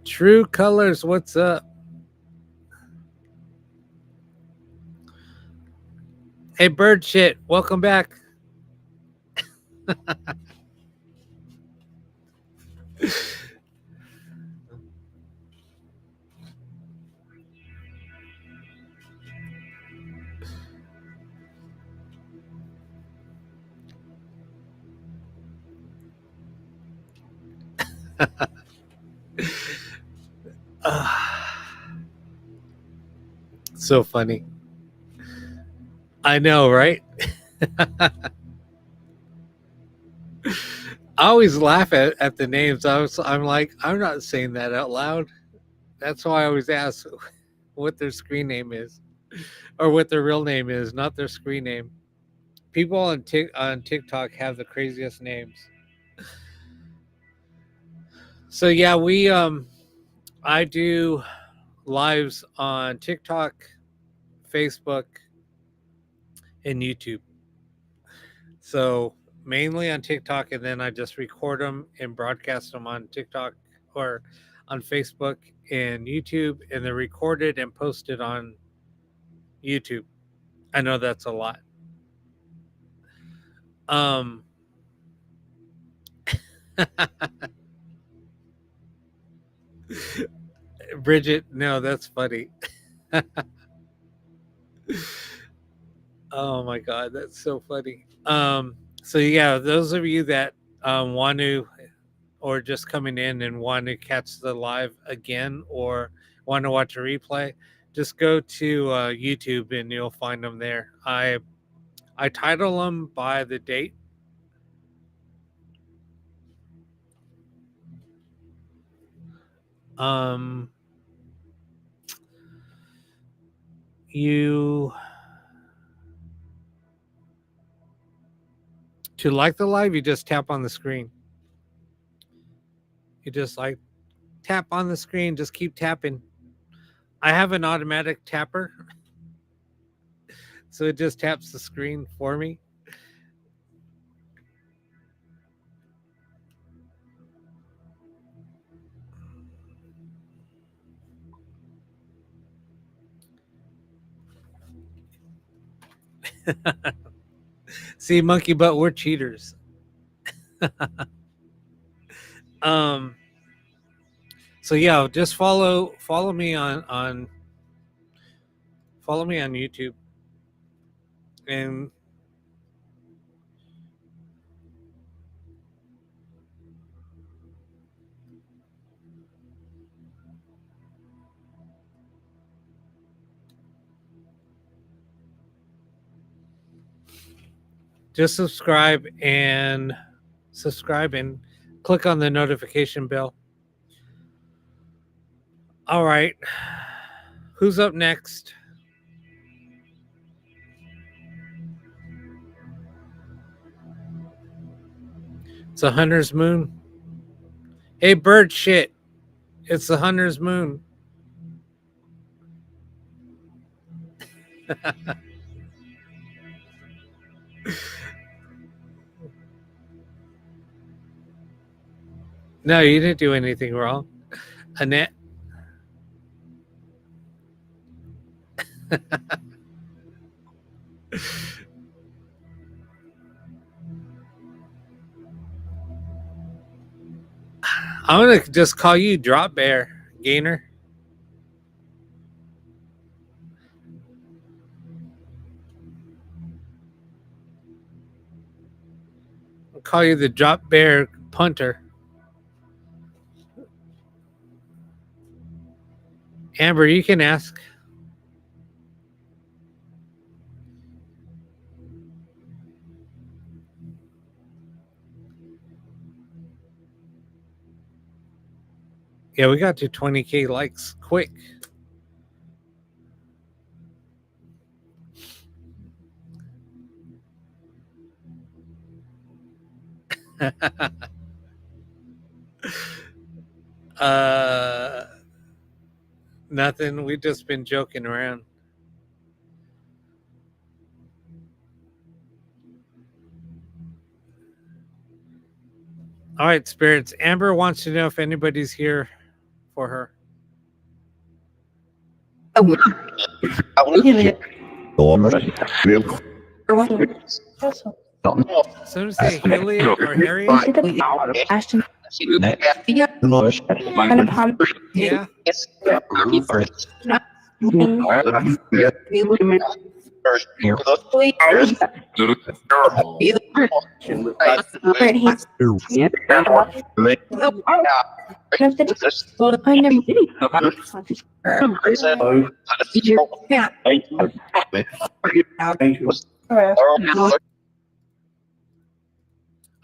True Colors, what's up? Hey, bird shit, welcome back. So funny. I know, right? I always laugh at the names. I'm like, I'm not saying that out loud. That's why I always ask what their screen name is, or what their real name is, not their screen name. People on TikTok have the craziest names. So yeah, I do lives on TikTok, Facebook, and YouTube. So mainly on TikTok, and then I just record them and broadcast them on TikTok or on Facebook and YouTube, and they're recorded and posted on YouTube. I know that's a lot. Bridget, no, that's funny. Oh my god, that's so funny. So yeah, those of you that want to, or just coming in and want to catch the live again, or want to watch a replay, just go to YouTube and you'll find them there. I title them by the date. Um, you to like the live, you just tap on the screen. You just like tap on the screen, just keep tapping. I have an automatic tapper, so it just taps the screen for me. See, monkey butt, we're cheaters. So yeah, just follow me on follow me on YouTube, and just subscribe and click on the notification bell. All right, who's up next? It's a hunter's moon. Hey, bird shit. It's the hunter's moon. No, you didn't do anything wrong. Annette. I'm going to just call you Drop Bear, Gainer. I'll call you the Drop Bear Punter. Amber, you can ask. Yeah, we got to 20K likes quick. Nothing. We've just been joking around. All right, spirits. Amber wants to know if anybody's here for her. Someone say Haley or Harry?
Ashton.
Yeah.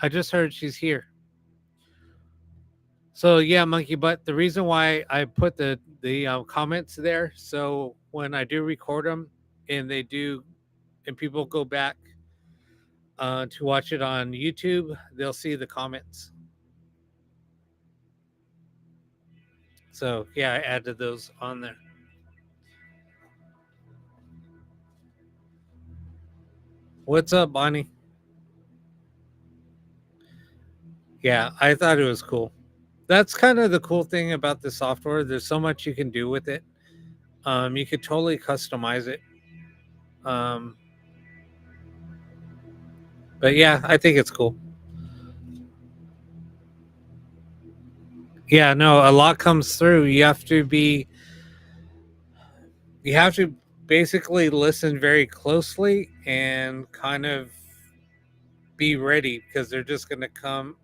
I just heard she's here. So yeah, monkey butt. The reason why I put the comments there, so when I do record them and people go back to watch it on YouTube, they'll see the comments. So yeah, I added those on there. What's up, Bonnie? Yeah, I thought it was cool. That's kind of the cool thing about the software. There's so much you can do with it. You could totally customize it. But yeah, I think it's cool. Yeah, no, a lot comes through. You have to basically listen very closely and kind of be ready because they're just going to come.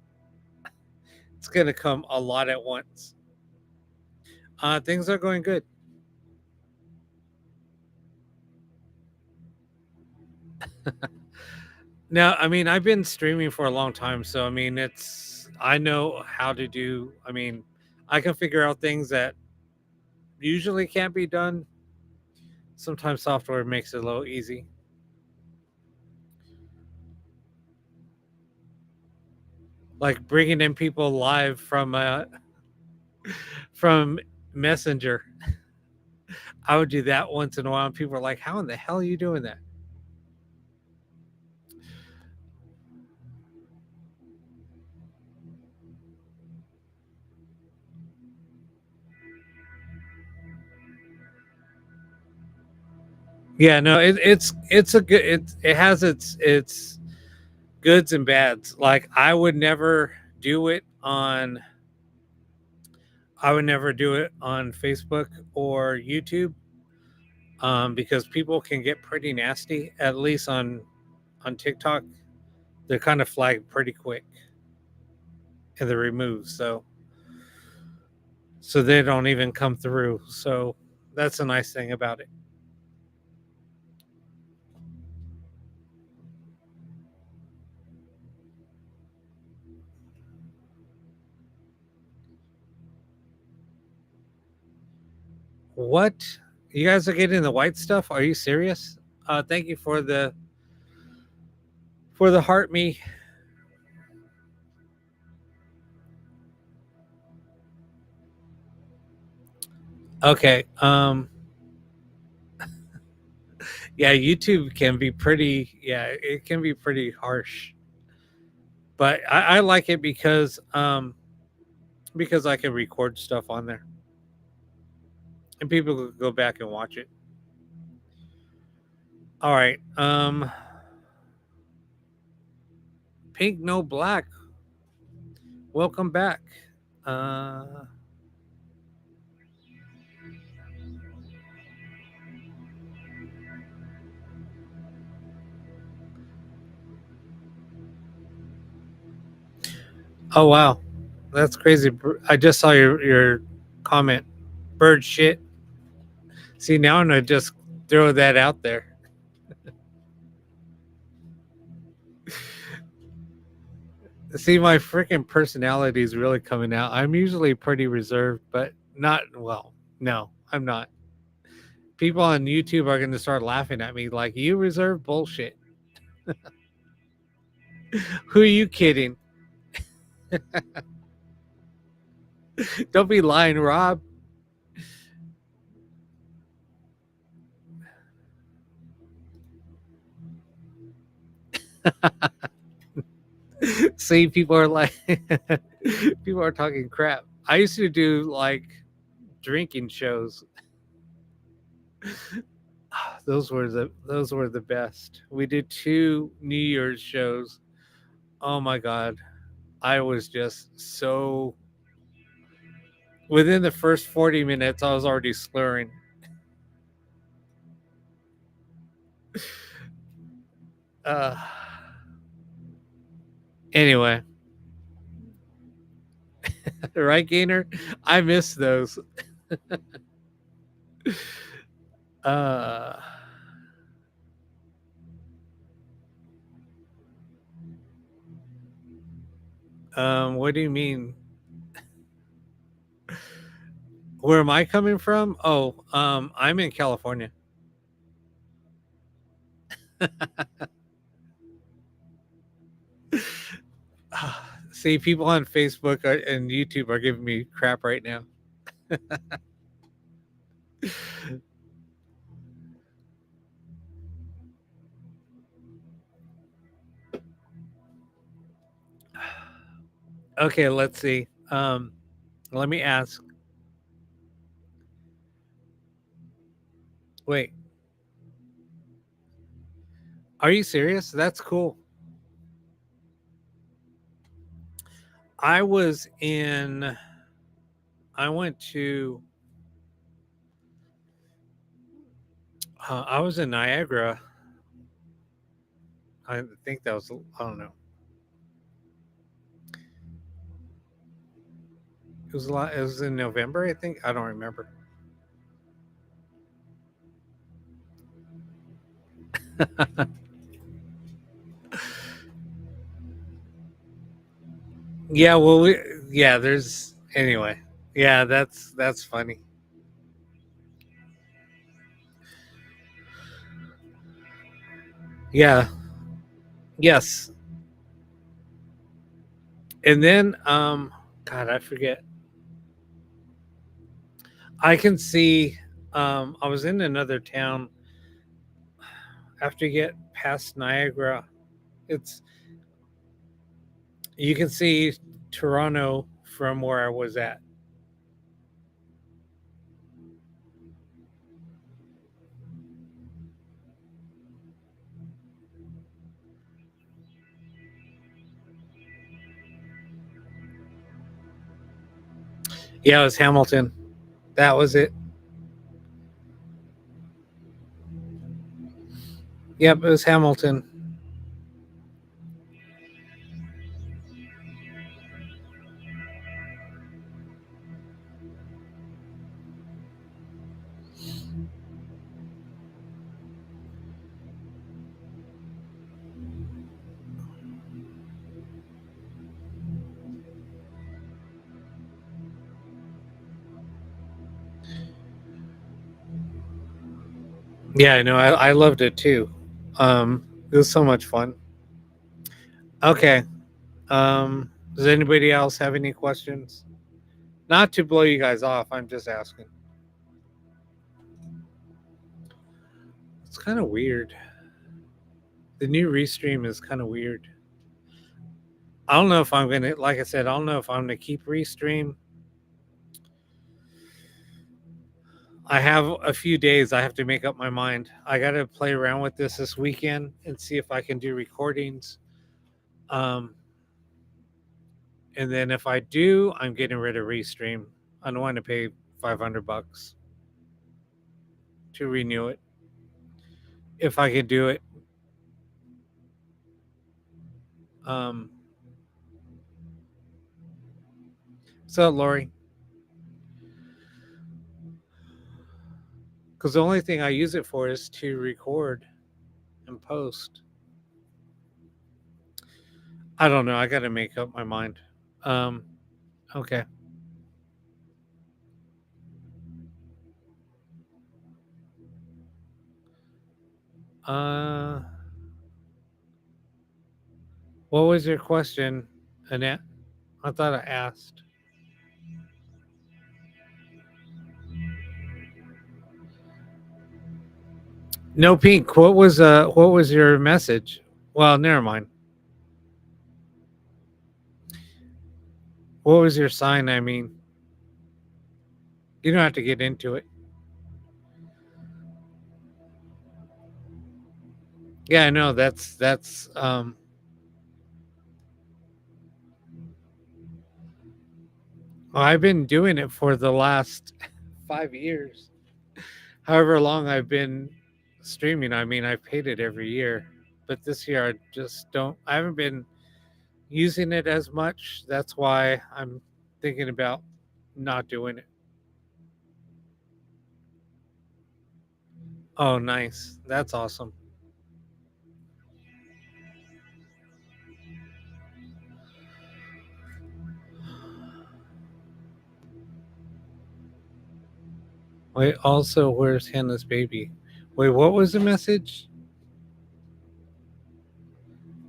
It's going to come a lot at once. Things are going good. Now, I mean, I've been streaming for a long time, so I mean, I know how to do. I mean, I can figure out things that usually can't be done. Sometimes software makes it a little easy. Like bringing in people live from Messenger. I would do that once in a while, and people are like, "How in the hell are you doing that?" Yeah, no, it's a good it has its goods and bads. Like I would never do it on Facebook or YouTube, because people can get pretty nasty. At least on TikTok, they're kind of flagged pretty quick and they're removed. So they don't even come through. So that's a nice thing about it. What? You guys are getting the white stuff? Are you serious? Thank you for the heart me. Okay. Yeah, YouTube can be pretty it can be pretty harsh. But I like it because I can record stuff on there. And people could go back and watch it. All right. Pink No Black. Welcome back. Uh oh wow. That's crazy. I just saw your comment. Bird shit. See, now I'm gonna just throw that out there. See, my freaking personality is really coming out. I'm usually pretty reserved, but not well. No, I'm not. People on YouTube are going to start laughing at me like, you reserve bullshit. Who are you kidding? Don't be lying, Rob. See, people are like, people are talking crap. I used to do like drinking shows. Those were the best. We did 2 New Year's shows. Oh my god. I was just so within the first 40 minutes I was already slurring. Uh anyway, right Gainer? I miss those. uh what do you mean? Where am I coming from? Oh, I'm in California. See, people on Facebook and YouTube are giving me crap right now. Okay, let's see. Let me ask. Wait, are you serious? That's cool. I was in I went to. I was in Niagara. I think that was. I don't know. It was a lot. It was in November, I think. I don't remember. Yeah. Well, yeah. There's anyway. Yeah, that's funny. Yeah. Yes. And then, God, I forget. I can see. I was in another town after you get past Niagara. It's you can see Toronto from where I was at. Yeah, it was Hamilton. That was it. Yep, it was Hamilton. Yeah, I know. I loved it too. It was so much fun. Okay. Does anybody else have any questions? Not to blow you guys off. I'm just asking. It's kind of weird. The new restream is kind of weird. I don't know if I'm gonna, like I said, I don't know if I'm gonna keep restream. I have a few days. I have to make up my mind. I got to play around with this weekend and see if I can do recordings. Um, and then if I do, I'm getting rid of restream. I don't want to pay $500 to renew it. If I could do it. Um, so Lori, because the only thing I use it for is to record and post. I don't know. I got to make up my mind. Okay. What was your question, Annette? I thought I asked. No, Pink. What was your message? Well, never mind. What was your sign? I mean, you don't have to get into it. Yeah, I know. That's well, I've been doing it for the last 5 years. However long I've been streaming, I mean, I've paid it every year, but this year I just don't. I haven't been using it as much. That's why I'm thinking about not doing it. Oh, nice. That's awesome. Wait, also, where's Hannah's baby? Wait, what was the message?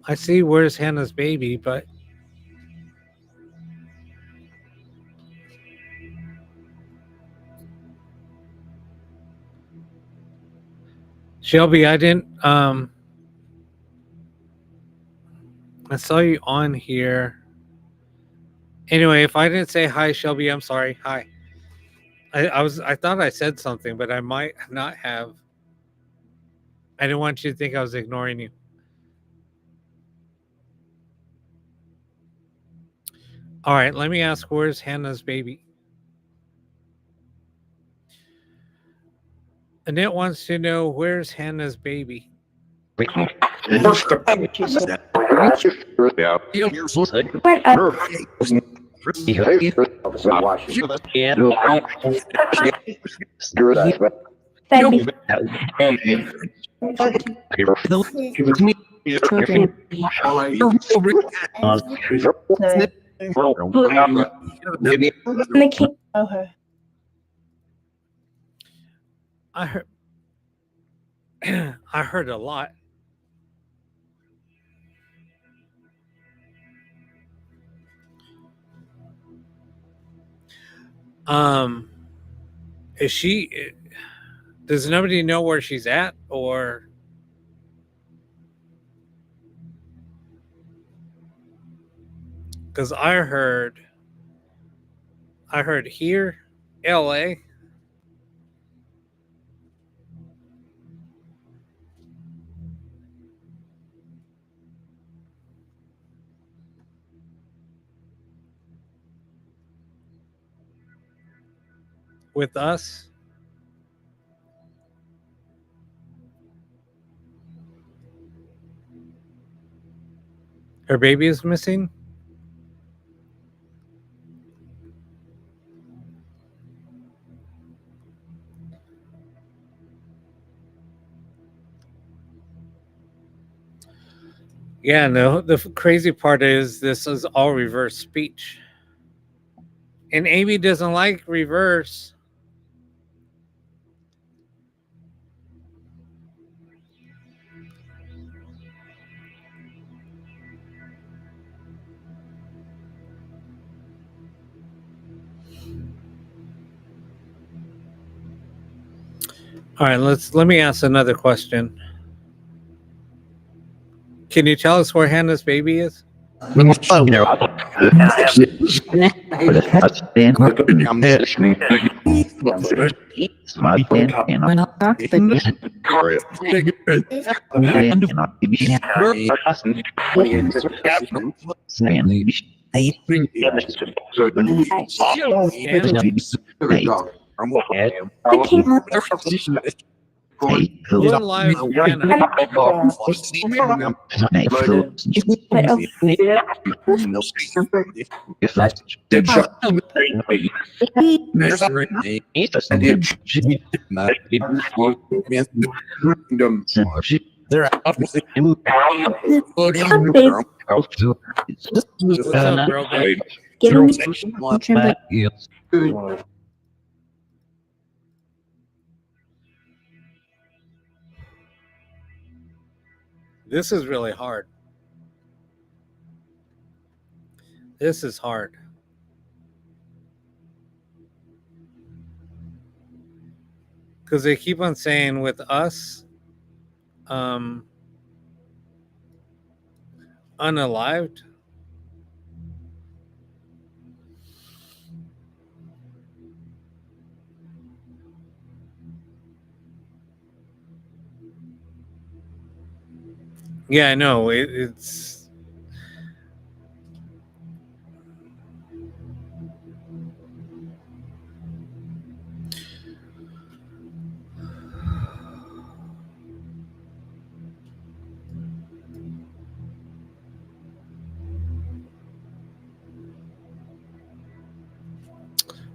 I see where's Hannah's baby, but Shelby, I didn't I saw you on here. Anyway, if I didn't say hi, Shelby, I'm sorry. Hi. I thought I said something, but I might not have. I didn't want you to think I was ignoring you. All right, let me ask, where's Hannah's baby? Annette wants to know where's Hannah's baby.
What up? Baby. Mickey.
Okay.
I heard I heard a lot. Is she does nobody know where she's at, or because I heard here, LA. With us. Her baby is missing. Yeah, no, the crazy part is this is all reverse speech. And Amy doesn't like reverse. All right, let me ask another question. Can you tell us where Hannah's baby is? We're live, Hannah. What's up, bro? This is really hard. This is hard. Because they keep on saying with us, unalived. Yeah, I know. It's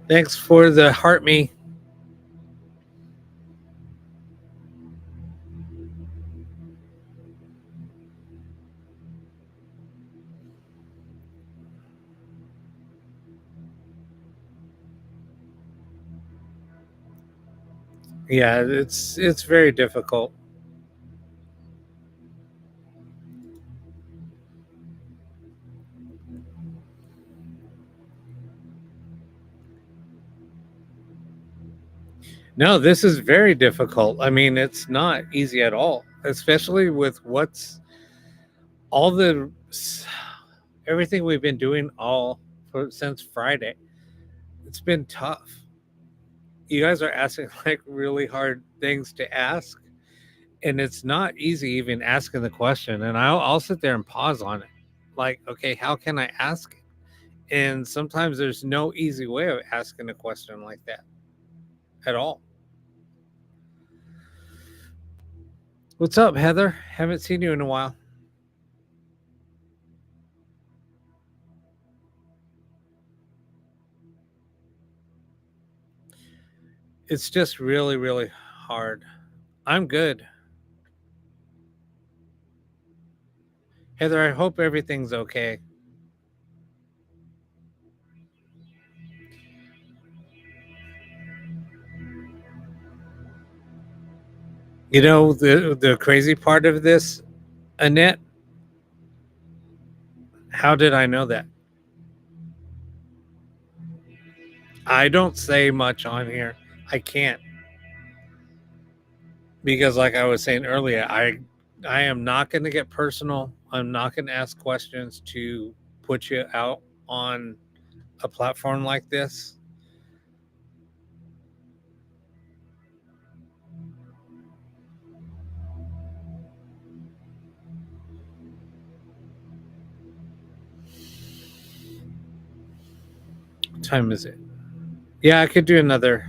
thanks for the heart me. Yeah, it's very difficult. No, this is very difficult. I mean, it's not easy at all, especially with what's all the everything we've been doing since Friday. It's been tough. You guys are asking like really hard things to ask, and it's not easy even asking the question. And I'll sit there and pause on it, like, okay, how can I ask it? And sometimes there's no easy way of asking a question like that at all. What's up, Heather? Haven't seen you in a while. It's just really, really hard. I'm good. Heather, I hope everything's okay. You know, the crazy part of this, Annette, how did I know that? I don't say much on here. I can't. Because like I was saying earlier, I am not going to get personal. I'm not going to ask questions to put you out on a platform like this. What time is it? Yeah, I could do another.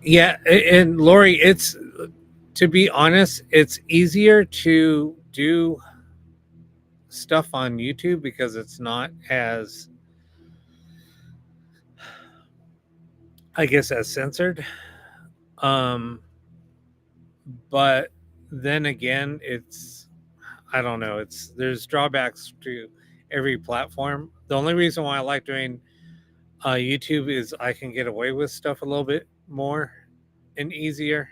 Yeah, and Lori, it's, to be honest, it's easier to do stuff on YouTube because it's not as, I guess, as censored. But then again, it's, I don't know, it's, there's drawbacks to every platform. The only reason why I like doing YouTube is I can get away with stuff a little bit more and easier.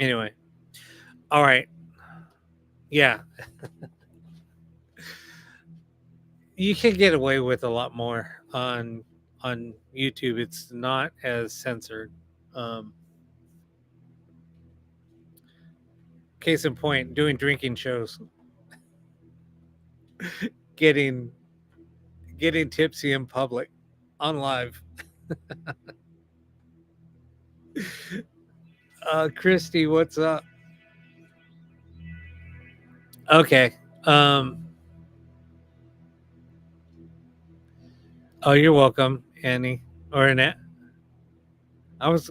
Anyway, all right, yeah. You can get away with a lot more on YouTube. It's not as censored. Case in point, doing drinking shows, getting tipsy in public on live. Christy, what's up? Okay. Oh, you're welcome, Annie or Annette. I was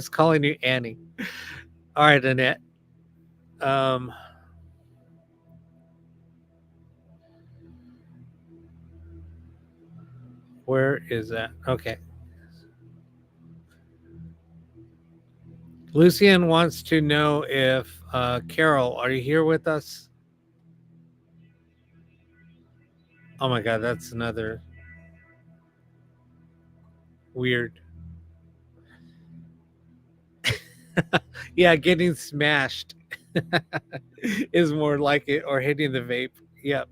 calling you Annie. All right, Annette. Where is that? Okay. Lucian wants to know if Carol, are you here with us? Oh my God, that's another weird. Yeah, getting smashed is more like it, or hitting the vape. Yep.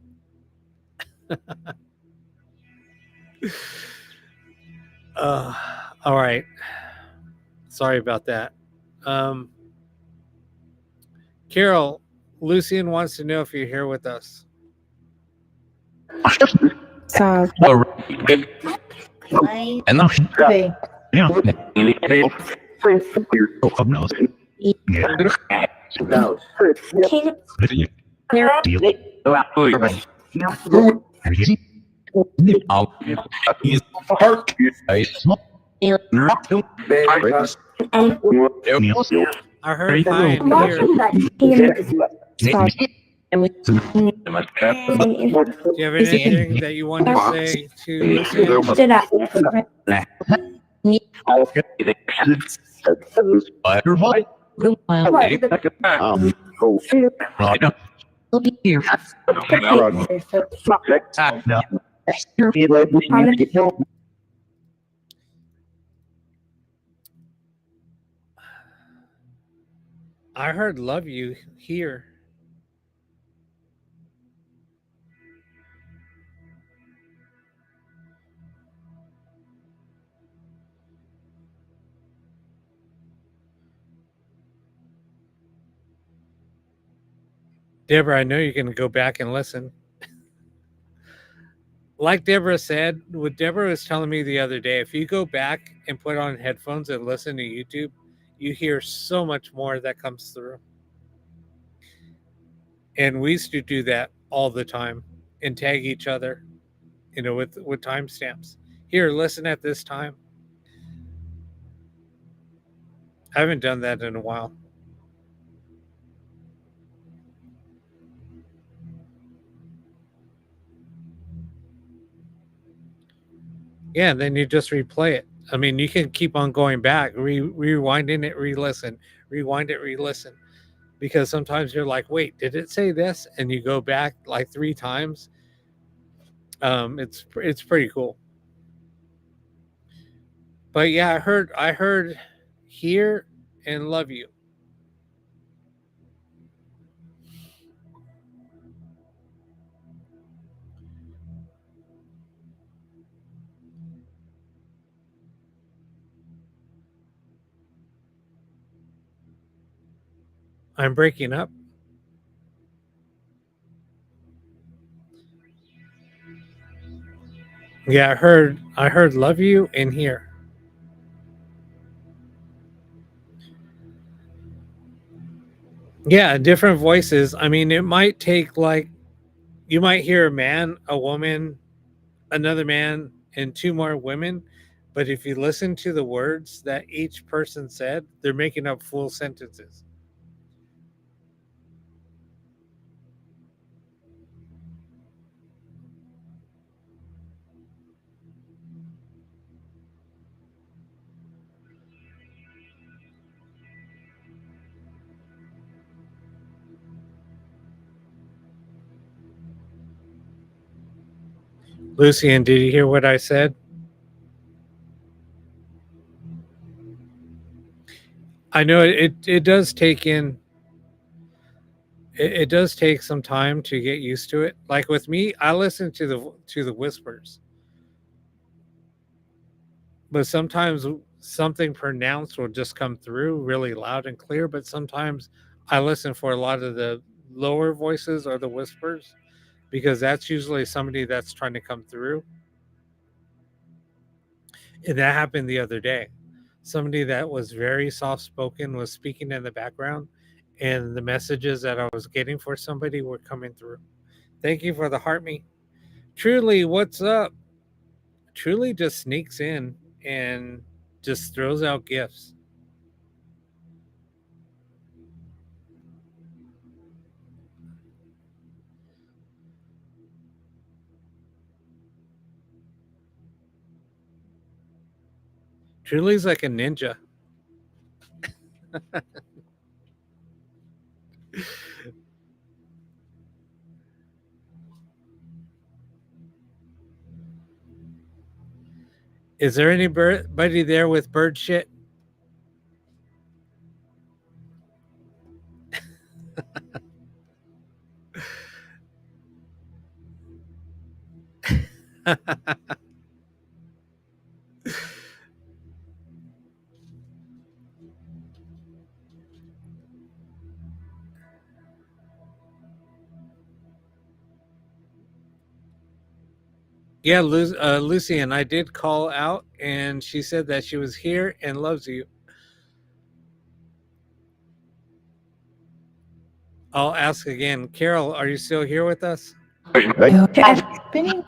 All right. Sorry about that. Carol, Lucian wants to know if you're here with us.
So,
And now,
okay.
yeah.
I heard fine here.
Can
Do you have anything that you want to say to Lucian?
Did I?
I heard love you here. Deborah, I know you're going to go back and listen. Like Deborah said, what Deborah was telling me the other day, if you go back and put on headphones and listen to YouTube, you hear so much more that comes through. And we used to do that all the time and tag each other, with timestamps. Here, listen at this time. I haven't done that in a while. Yeah, and then you just replay it. I mean, you can keep on going back, rewinding it, re-listen, rewind it, re-listen. Because sometimes you're like, wait, did it say this? And you go back like 3 times. It's pretty cool. But yeah, I heard hear and love you. I'm breaking up. Yeah, I heard love you and here. Yeah, different voices. I mean, it might take like you might hear a man, a woman, another man, and 2 more women, but if you listen to the words that each person said, they're making up full sentences. Lucian, did you hear what I said? I know it does take in it does take some time to get used to it. Like with me, I listen to the whispers. But sometimes something pronounced will just come through really loud and clear, but sometimes I listen for a lot of the lower voices or the whispers because that's usually somebody that's trying to come through. And that happened the other day. Somebody that was very soft spoken was speaking in the background, and the messages that I was getting for somebody were coming through. Thank you for the heart me. Truly, what's up? Truly just sneaks in and just throws out gifts. Truly's like a ninja. Is there anybody there with bird shit? Yeah, Lucian, I did call out, and she said that she was here and loves you. I'll ask again. Carol, are you still here with us?
Spinning.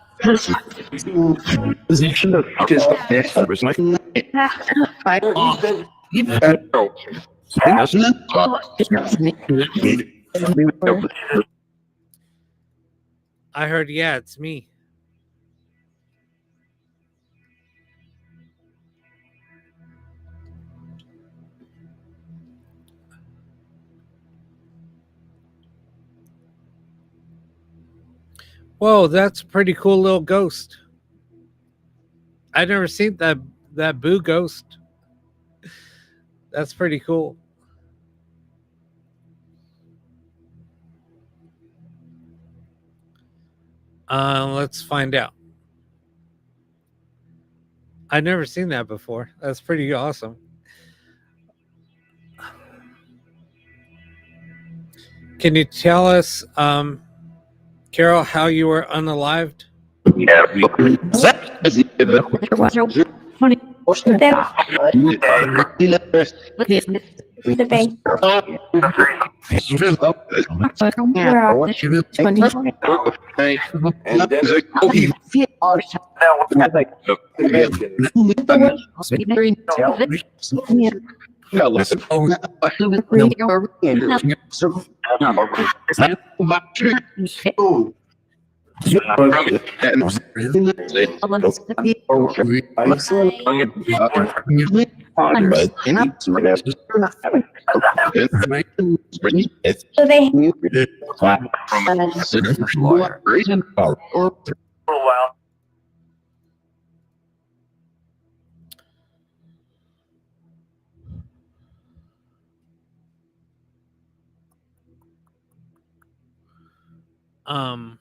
I heard, yeah, it's me. Whoa, that's a pretty cool little ghost. I've never seen that boo ghost. That's pretty cool. Let's find out. I've never seen that before. That's pretty awesome. Can you tell us, Carol, how you were unalived?
The base. Where are 20?
And then
So they
Um,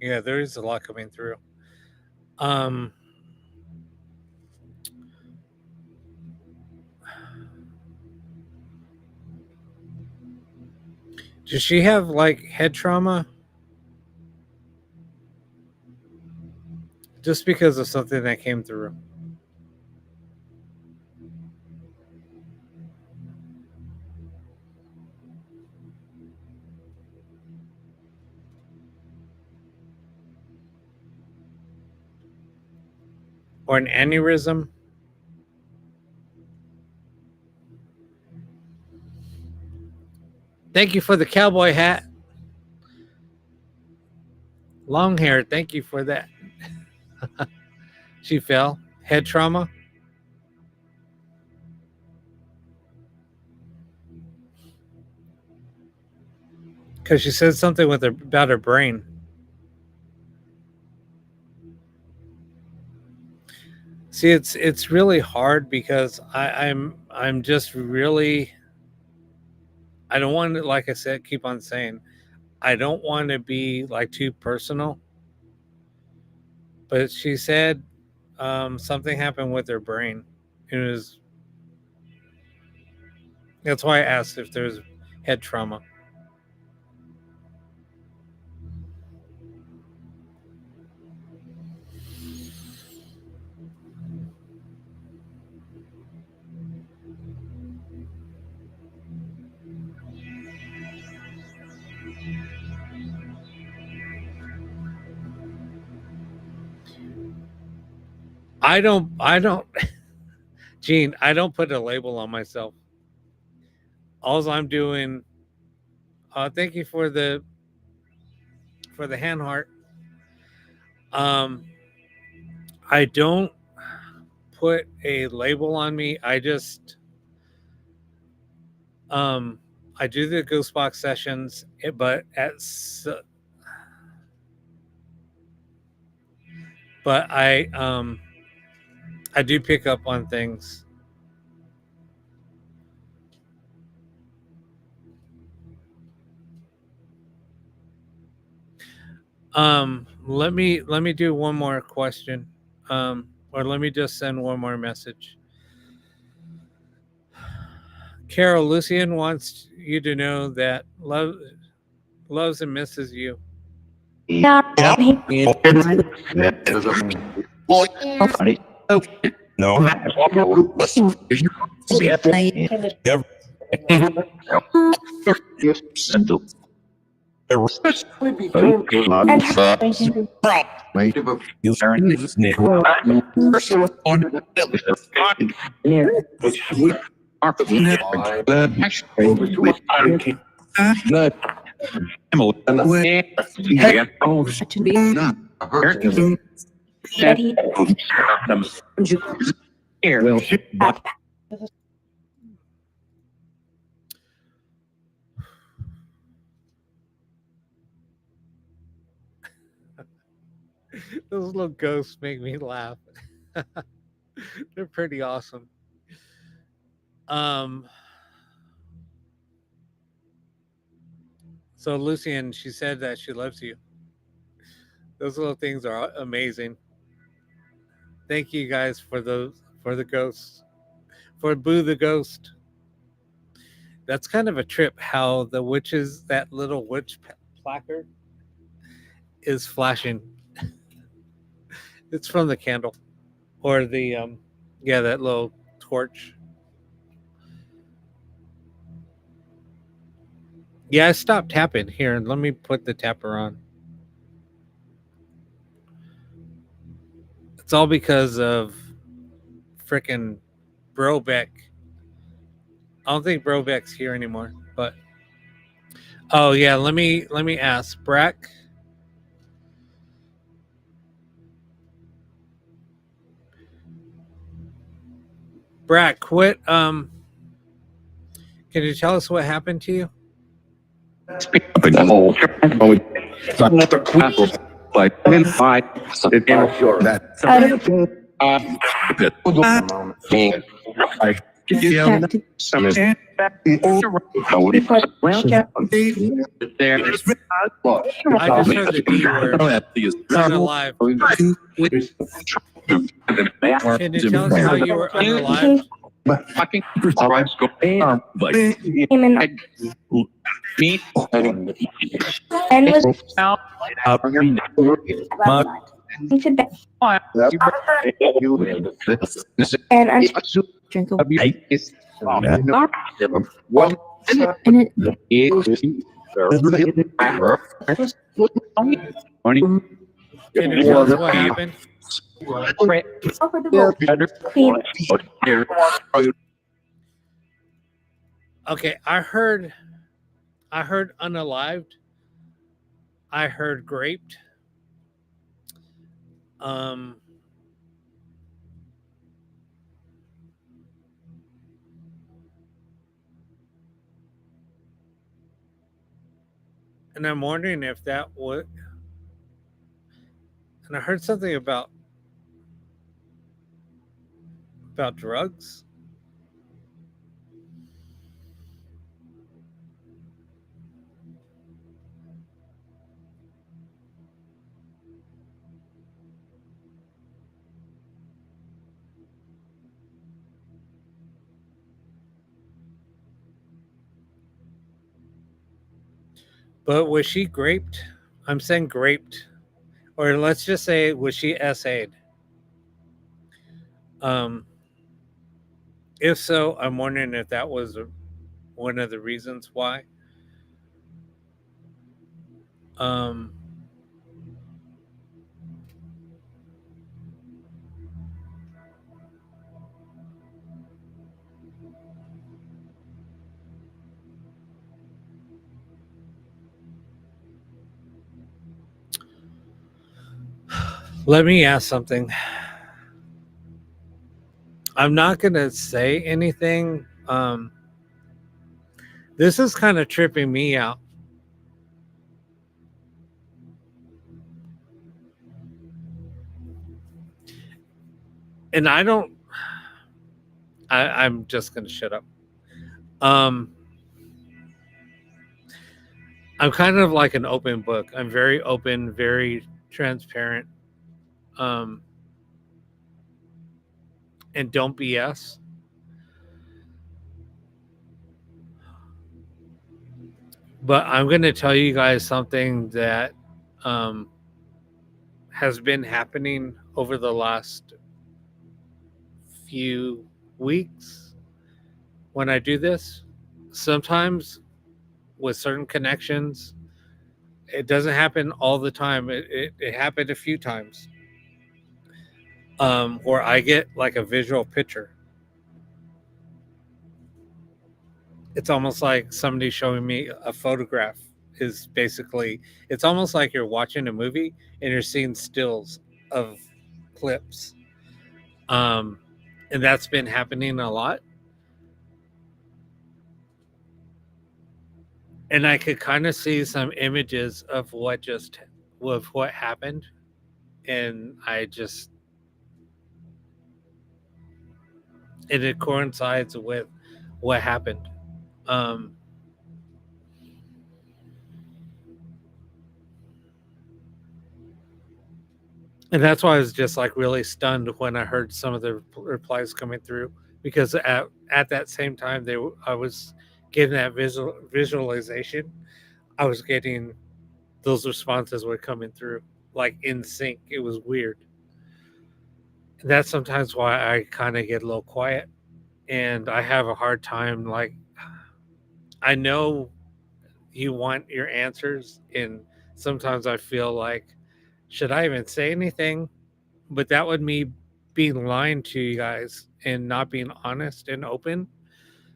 yeah, there is a lot coming through. Um, does she have like head trauma? Just because of something that came through. Or an aneurysm? Thank you for the cowboy hat. Long hair, thank you for that. She fell. Head trauma? Because she said something with her about her brain. See, it's really hard because I'm just really, I don't want to, like I said, keep on saying, I don't want to be like too personal. But she said something happened with her brain. That's why I asked if there's head trauma. I don't, Gene, I don't put a label on myself. All I'm doing, thank you for the hand heart. I don't put a label on me. I just, I do the ghost box sessions, but I do pick up on things. Let me do one more question. Or let me just send one more message. Carol, Lucian wants you to know that loves and misses you.
No.
Those little ghosts make me laugh. They're pretty awesome. So Lucian, she said that she loves you. Those little things are amazing. Thank you guys for the ghosts. For Boo the Ghost. That's kind of a trip how the witches, that little witch placard is flashing. It's from the candle or the, yeah, that little torch. Yeah, I stopped tapping here and let me put the tapper on. It's all because of frickin' Brobeck. I don't think Brobeck's here anymore, but oh yeah, let me ask Brack. Brack, what can you tell us what happened to you? I just heard the D word. Unalive. Can you tell us how you were unalive?
And was to bed. And I drink a and it
Can you tell us what happened?
over the queen.
Okay, I heard unalived. I heard graped. And I'm wondering if that would. And I heard something about drugs. But was she graped? I'm saying graped. Or let's just say, was she SA'd? If so, I'm wondering if that was one of the reasons why. Let me ask something. I'm not going to say anything. This is kind of tripping me out. And I'm just going to shut up. I'm kind of like an open book. I'm very open, very transparent. And don't BS. But I'm going to tell you guys something that has been happening over the last few weeks when I do this. Sometimes with certain connections, it doesn't happen all the time. It happened a few times. Or I get like a visual picture. It's almost like somebody showing me a photograph. Is basically, it's almost like you're watching a movie and you're seeing stills of clips. And that's been happening a lot. And I could kind of see some images of what happened. And it coincides with what happened. And that's why I was just like really stunned when I heard some of the replies coming through, because at that same time I was getting that visualization, I was getting those responses were coming through like in sync. It was weird. And that's sometimes why I kind of get a little quiet, and I have a hard time. Like, I know you want your answers, and sometimes I feel like, should I even say anything? But that would me being lying to you guys and not being honest and open,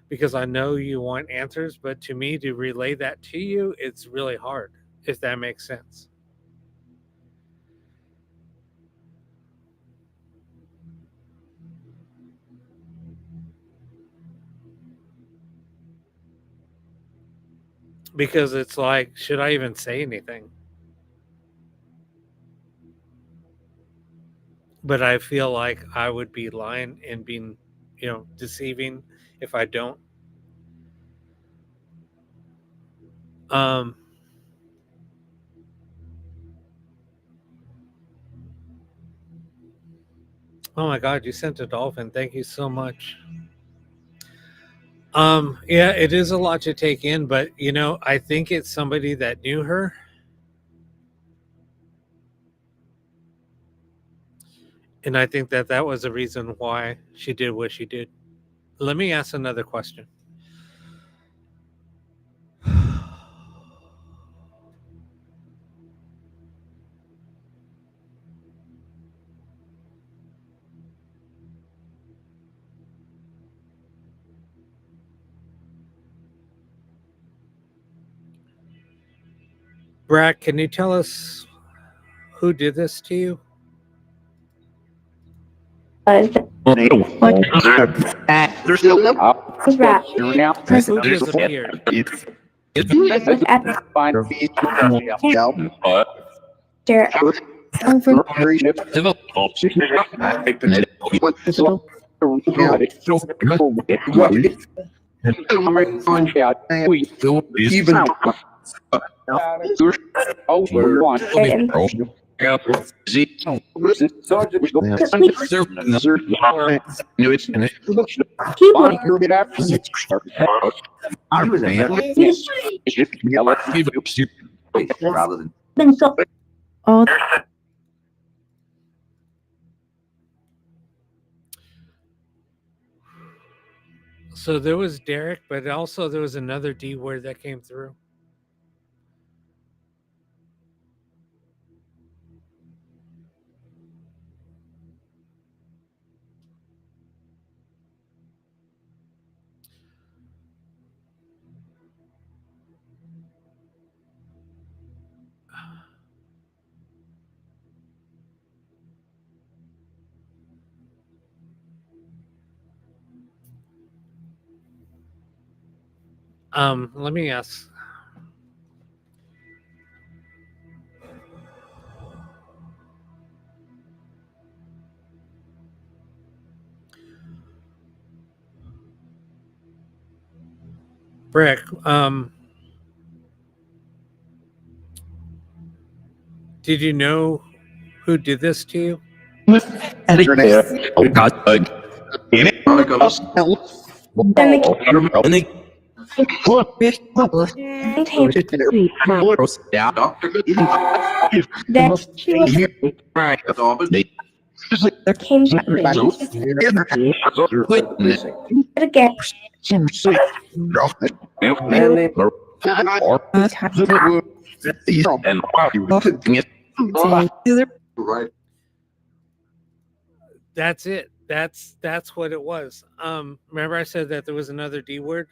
because I know you want answers, but to me to relay that to you, it's really hard, if that makes sense. Because it's like, should I even say anything? But I feel like I would be lying and being, deceiving if I don't. Um, oh my God, you sent a dolphin. Thank you so much. Yeah, it is a lot to take in, but I think it's somebody that knew her. And I think that was the reason why she did what she did. Let me ask another question. Brad, can you tell us who did this to you?
There's rat.
Who disappeared?
Derek. Over. All
So there was Derek, but also there was another D word that came through. Let me ask. Brick, did you know who did this to you?
came again.
That's it. That's what it was. Remember I said that there was another D word?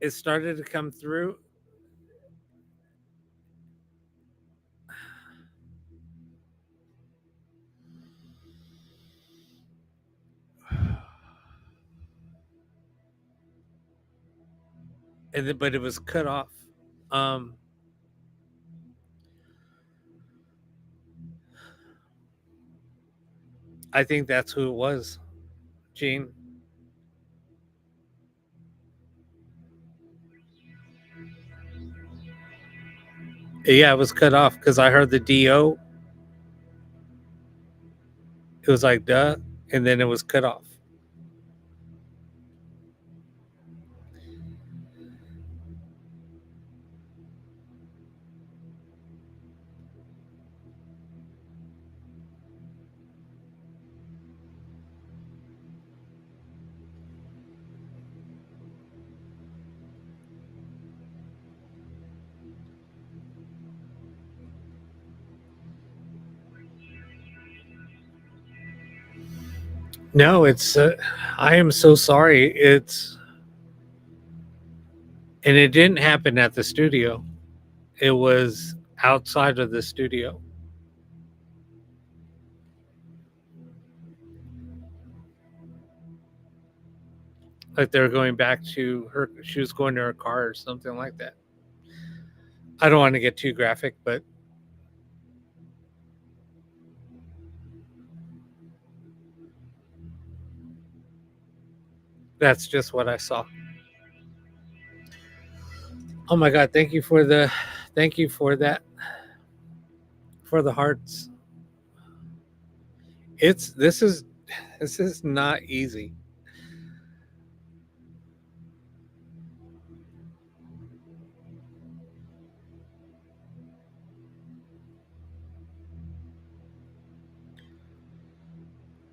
It started to come through. But it was cut off. I think that's who it was, Gene. Yeah, it was cut off because I heard the DO. It was like duh, and then it was cut off. No, it's. I am so sorry. And it didn't happen at the studio. It was outside of the studio. Like they were going back to her. She was going to her car or something like that. I don't want to get too graphic, but that's just what I saw. Oh my God! Thank you for that, for the hearts. It's this is not easy.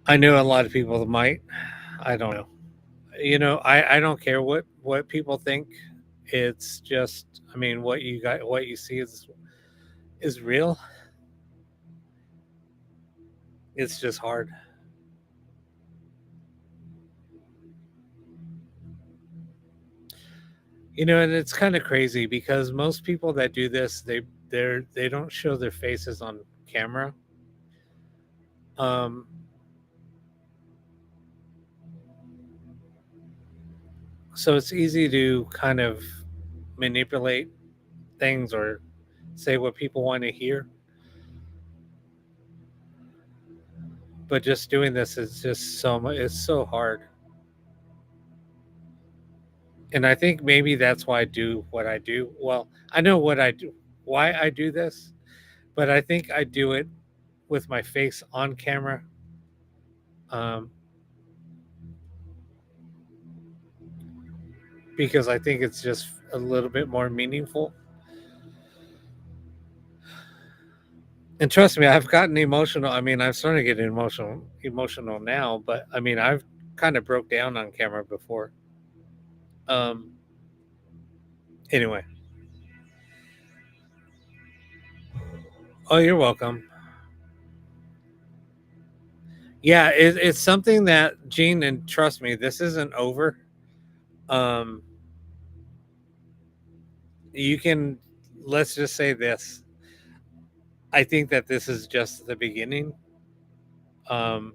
I know a lot of people might. I don't know. I don't care what people think. It's just, I mean, what you see is real. It's just hard. And it's kind of crazy because most people that do this, they don't show their faces on camera. Um, so it's easy to kind of manipulate things or say what people want to hear. But just doing this is just so much. It's so hard. And I think maybe that's why I do what I do. Well, I know what I do, why I do this, but I think I do it with my face on camera. Um, because I think it's just a little bit more meaningful. And trust me, I've gotten emotional. I mean, I'm starting to get emotional now, but I mean, I've kind of broke down on camera before. Um, anyway. Oh, you're welcome. Yeah, it's something that Gene, and trust me, this isn't over. Um, you can, let's just say this. I think that this is just the beginning. Um,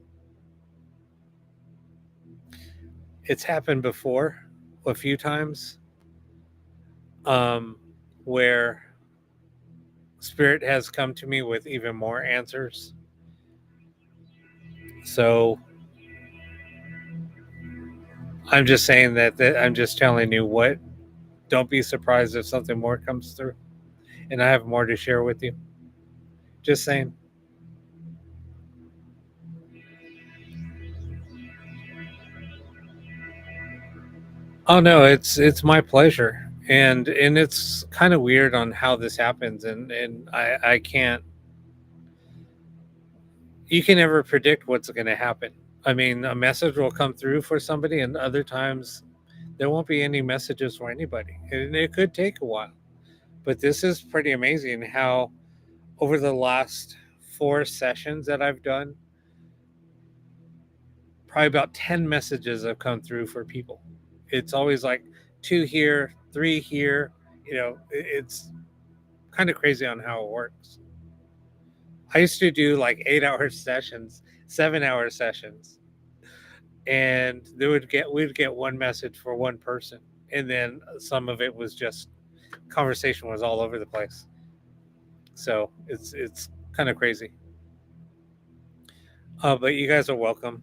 it's happened before a few times, um, where Spirit has come to me with even more answers. So I'm just saying that I'm just telling you what. Don't be surprised if something more comes through, and I have more to share with you. Just saying. Oh no, it's my pleasure, and it's kind of weird on how this happens, and I can't. You can never predict what's going to happen. I mean, a message will come through for somebody, and other times there won't be any messages for anybody, and it could take a while. But this is pretty amazing how over the last 4 sessions that I've done, probably about 10 messages have come through for people. It's always like 2 here, 3 here. It's kind of crazy on how it works. I used to do like 8-hour sessions, 7-hour sessions, and we'd get one message for one person, and then some of it was just conversation was all over the place. So it's kind of crazy. But you guys are welcome.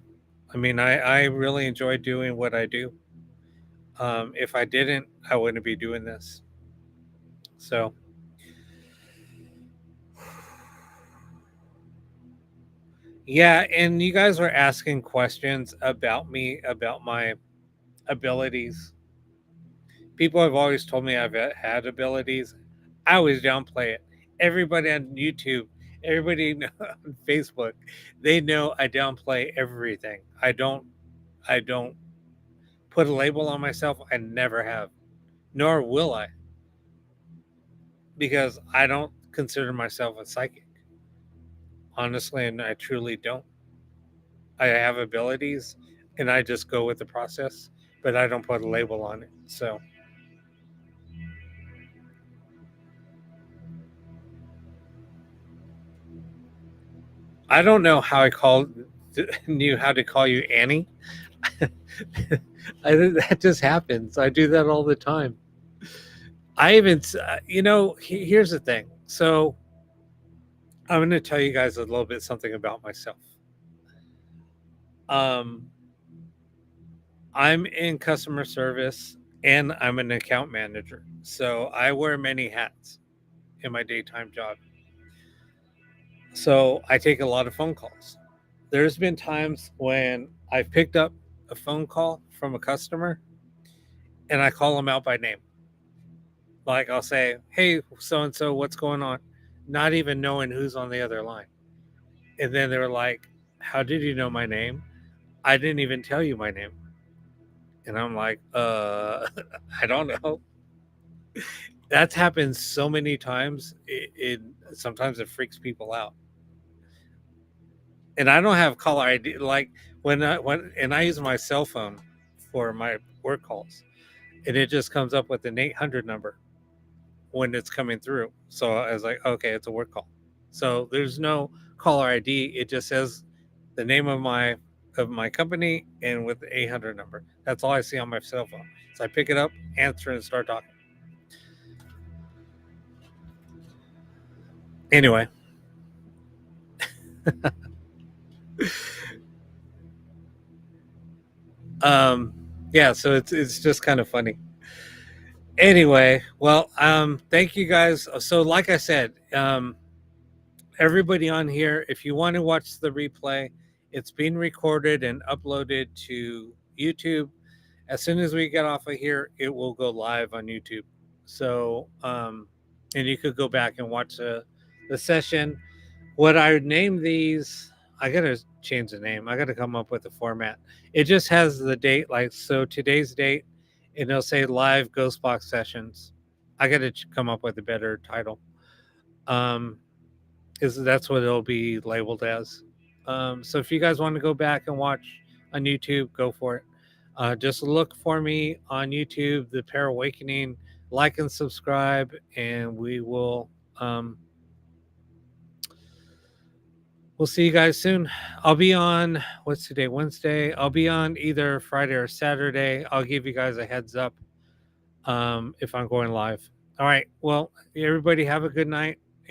I mean, I really enjoy doing what I do. If I didn't, I wouldn't be doing this. So, yeah, and you guys were asking questions about me, about my abilities. People have always told me I've had abilities. I always downplay it. Everybody on YouTube, everybody on Facebook, they know I downplay everything. I don't put a label on myself. I never have, nor will I, because I don't consider myself a psychic. Honestly, and I truly don't. I have abilities, and I just go with the process, but I don't put a label on it. So I don't know how knew how to call you Annie. That just happens. I do that all the time. I even, here's the thing. So I'm going to tell you guys a little bit something about myself. I'm in customer service and I'm an account manager. So I wear many hats in my daytime job. So I take a lot of phone calls. There's been times when I've picked up a phone call from a customer and I call them out by name. Like I'll say, hey, so-and-so, what's going on? Not even knowing who's on the other line. And then they're like, how did you know my name? I didn't even tell you my name. And I'm like, I don't know. That's happened so many times. It sometimes it freaks people out. And I don't have caller ID. Like when I use my cell phone for my work calls, and it just comes up with an 800 number when it's coming through. So I was like, okay, it's a work call. So there's no caller ID. It just says the name of my company and with the 800 number. That's all I see on my cell phone. So I pick it up, answer, and start talking. Anyway. Yeah, so it's just kind of funny. Anyway, well, thank you guys. So like I said, everybody on here, if you want to watch the replay, it's being recorded and uploaded to YouTube. As soon as we get off of here, it will go live on YouTube. So, and you could go back and watch the session. What I would name these, I got to change the name. I got to come up with a format. It just has the date, like, so today's date, and it'll say live Ghost Box sessions. I got to come up with a better title. That's what it'll be labeled as. So if you guys want to go back and watch on YouTube, go for it. Just look for me on YouTube, The Pair Awakening. Like and subscribe, and we will we'll see you guys soon. I'll be on, what's today, Wednesday? I'll be on either Friday or Saturday. I'll give you guys a heads up if I'm going live. All right. Well, everybody have a good night.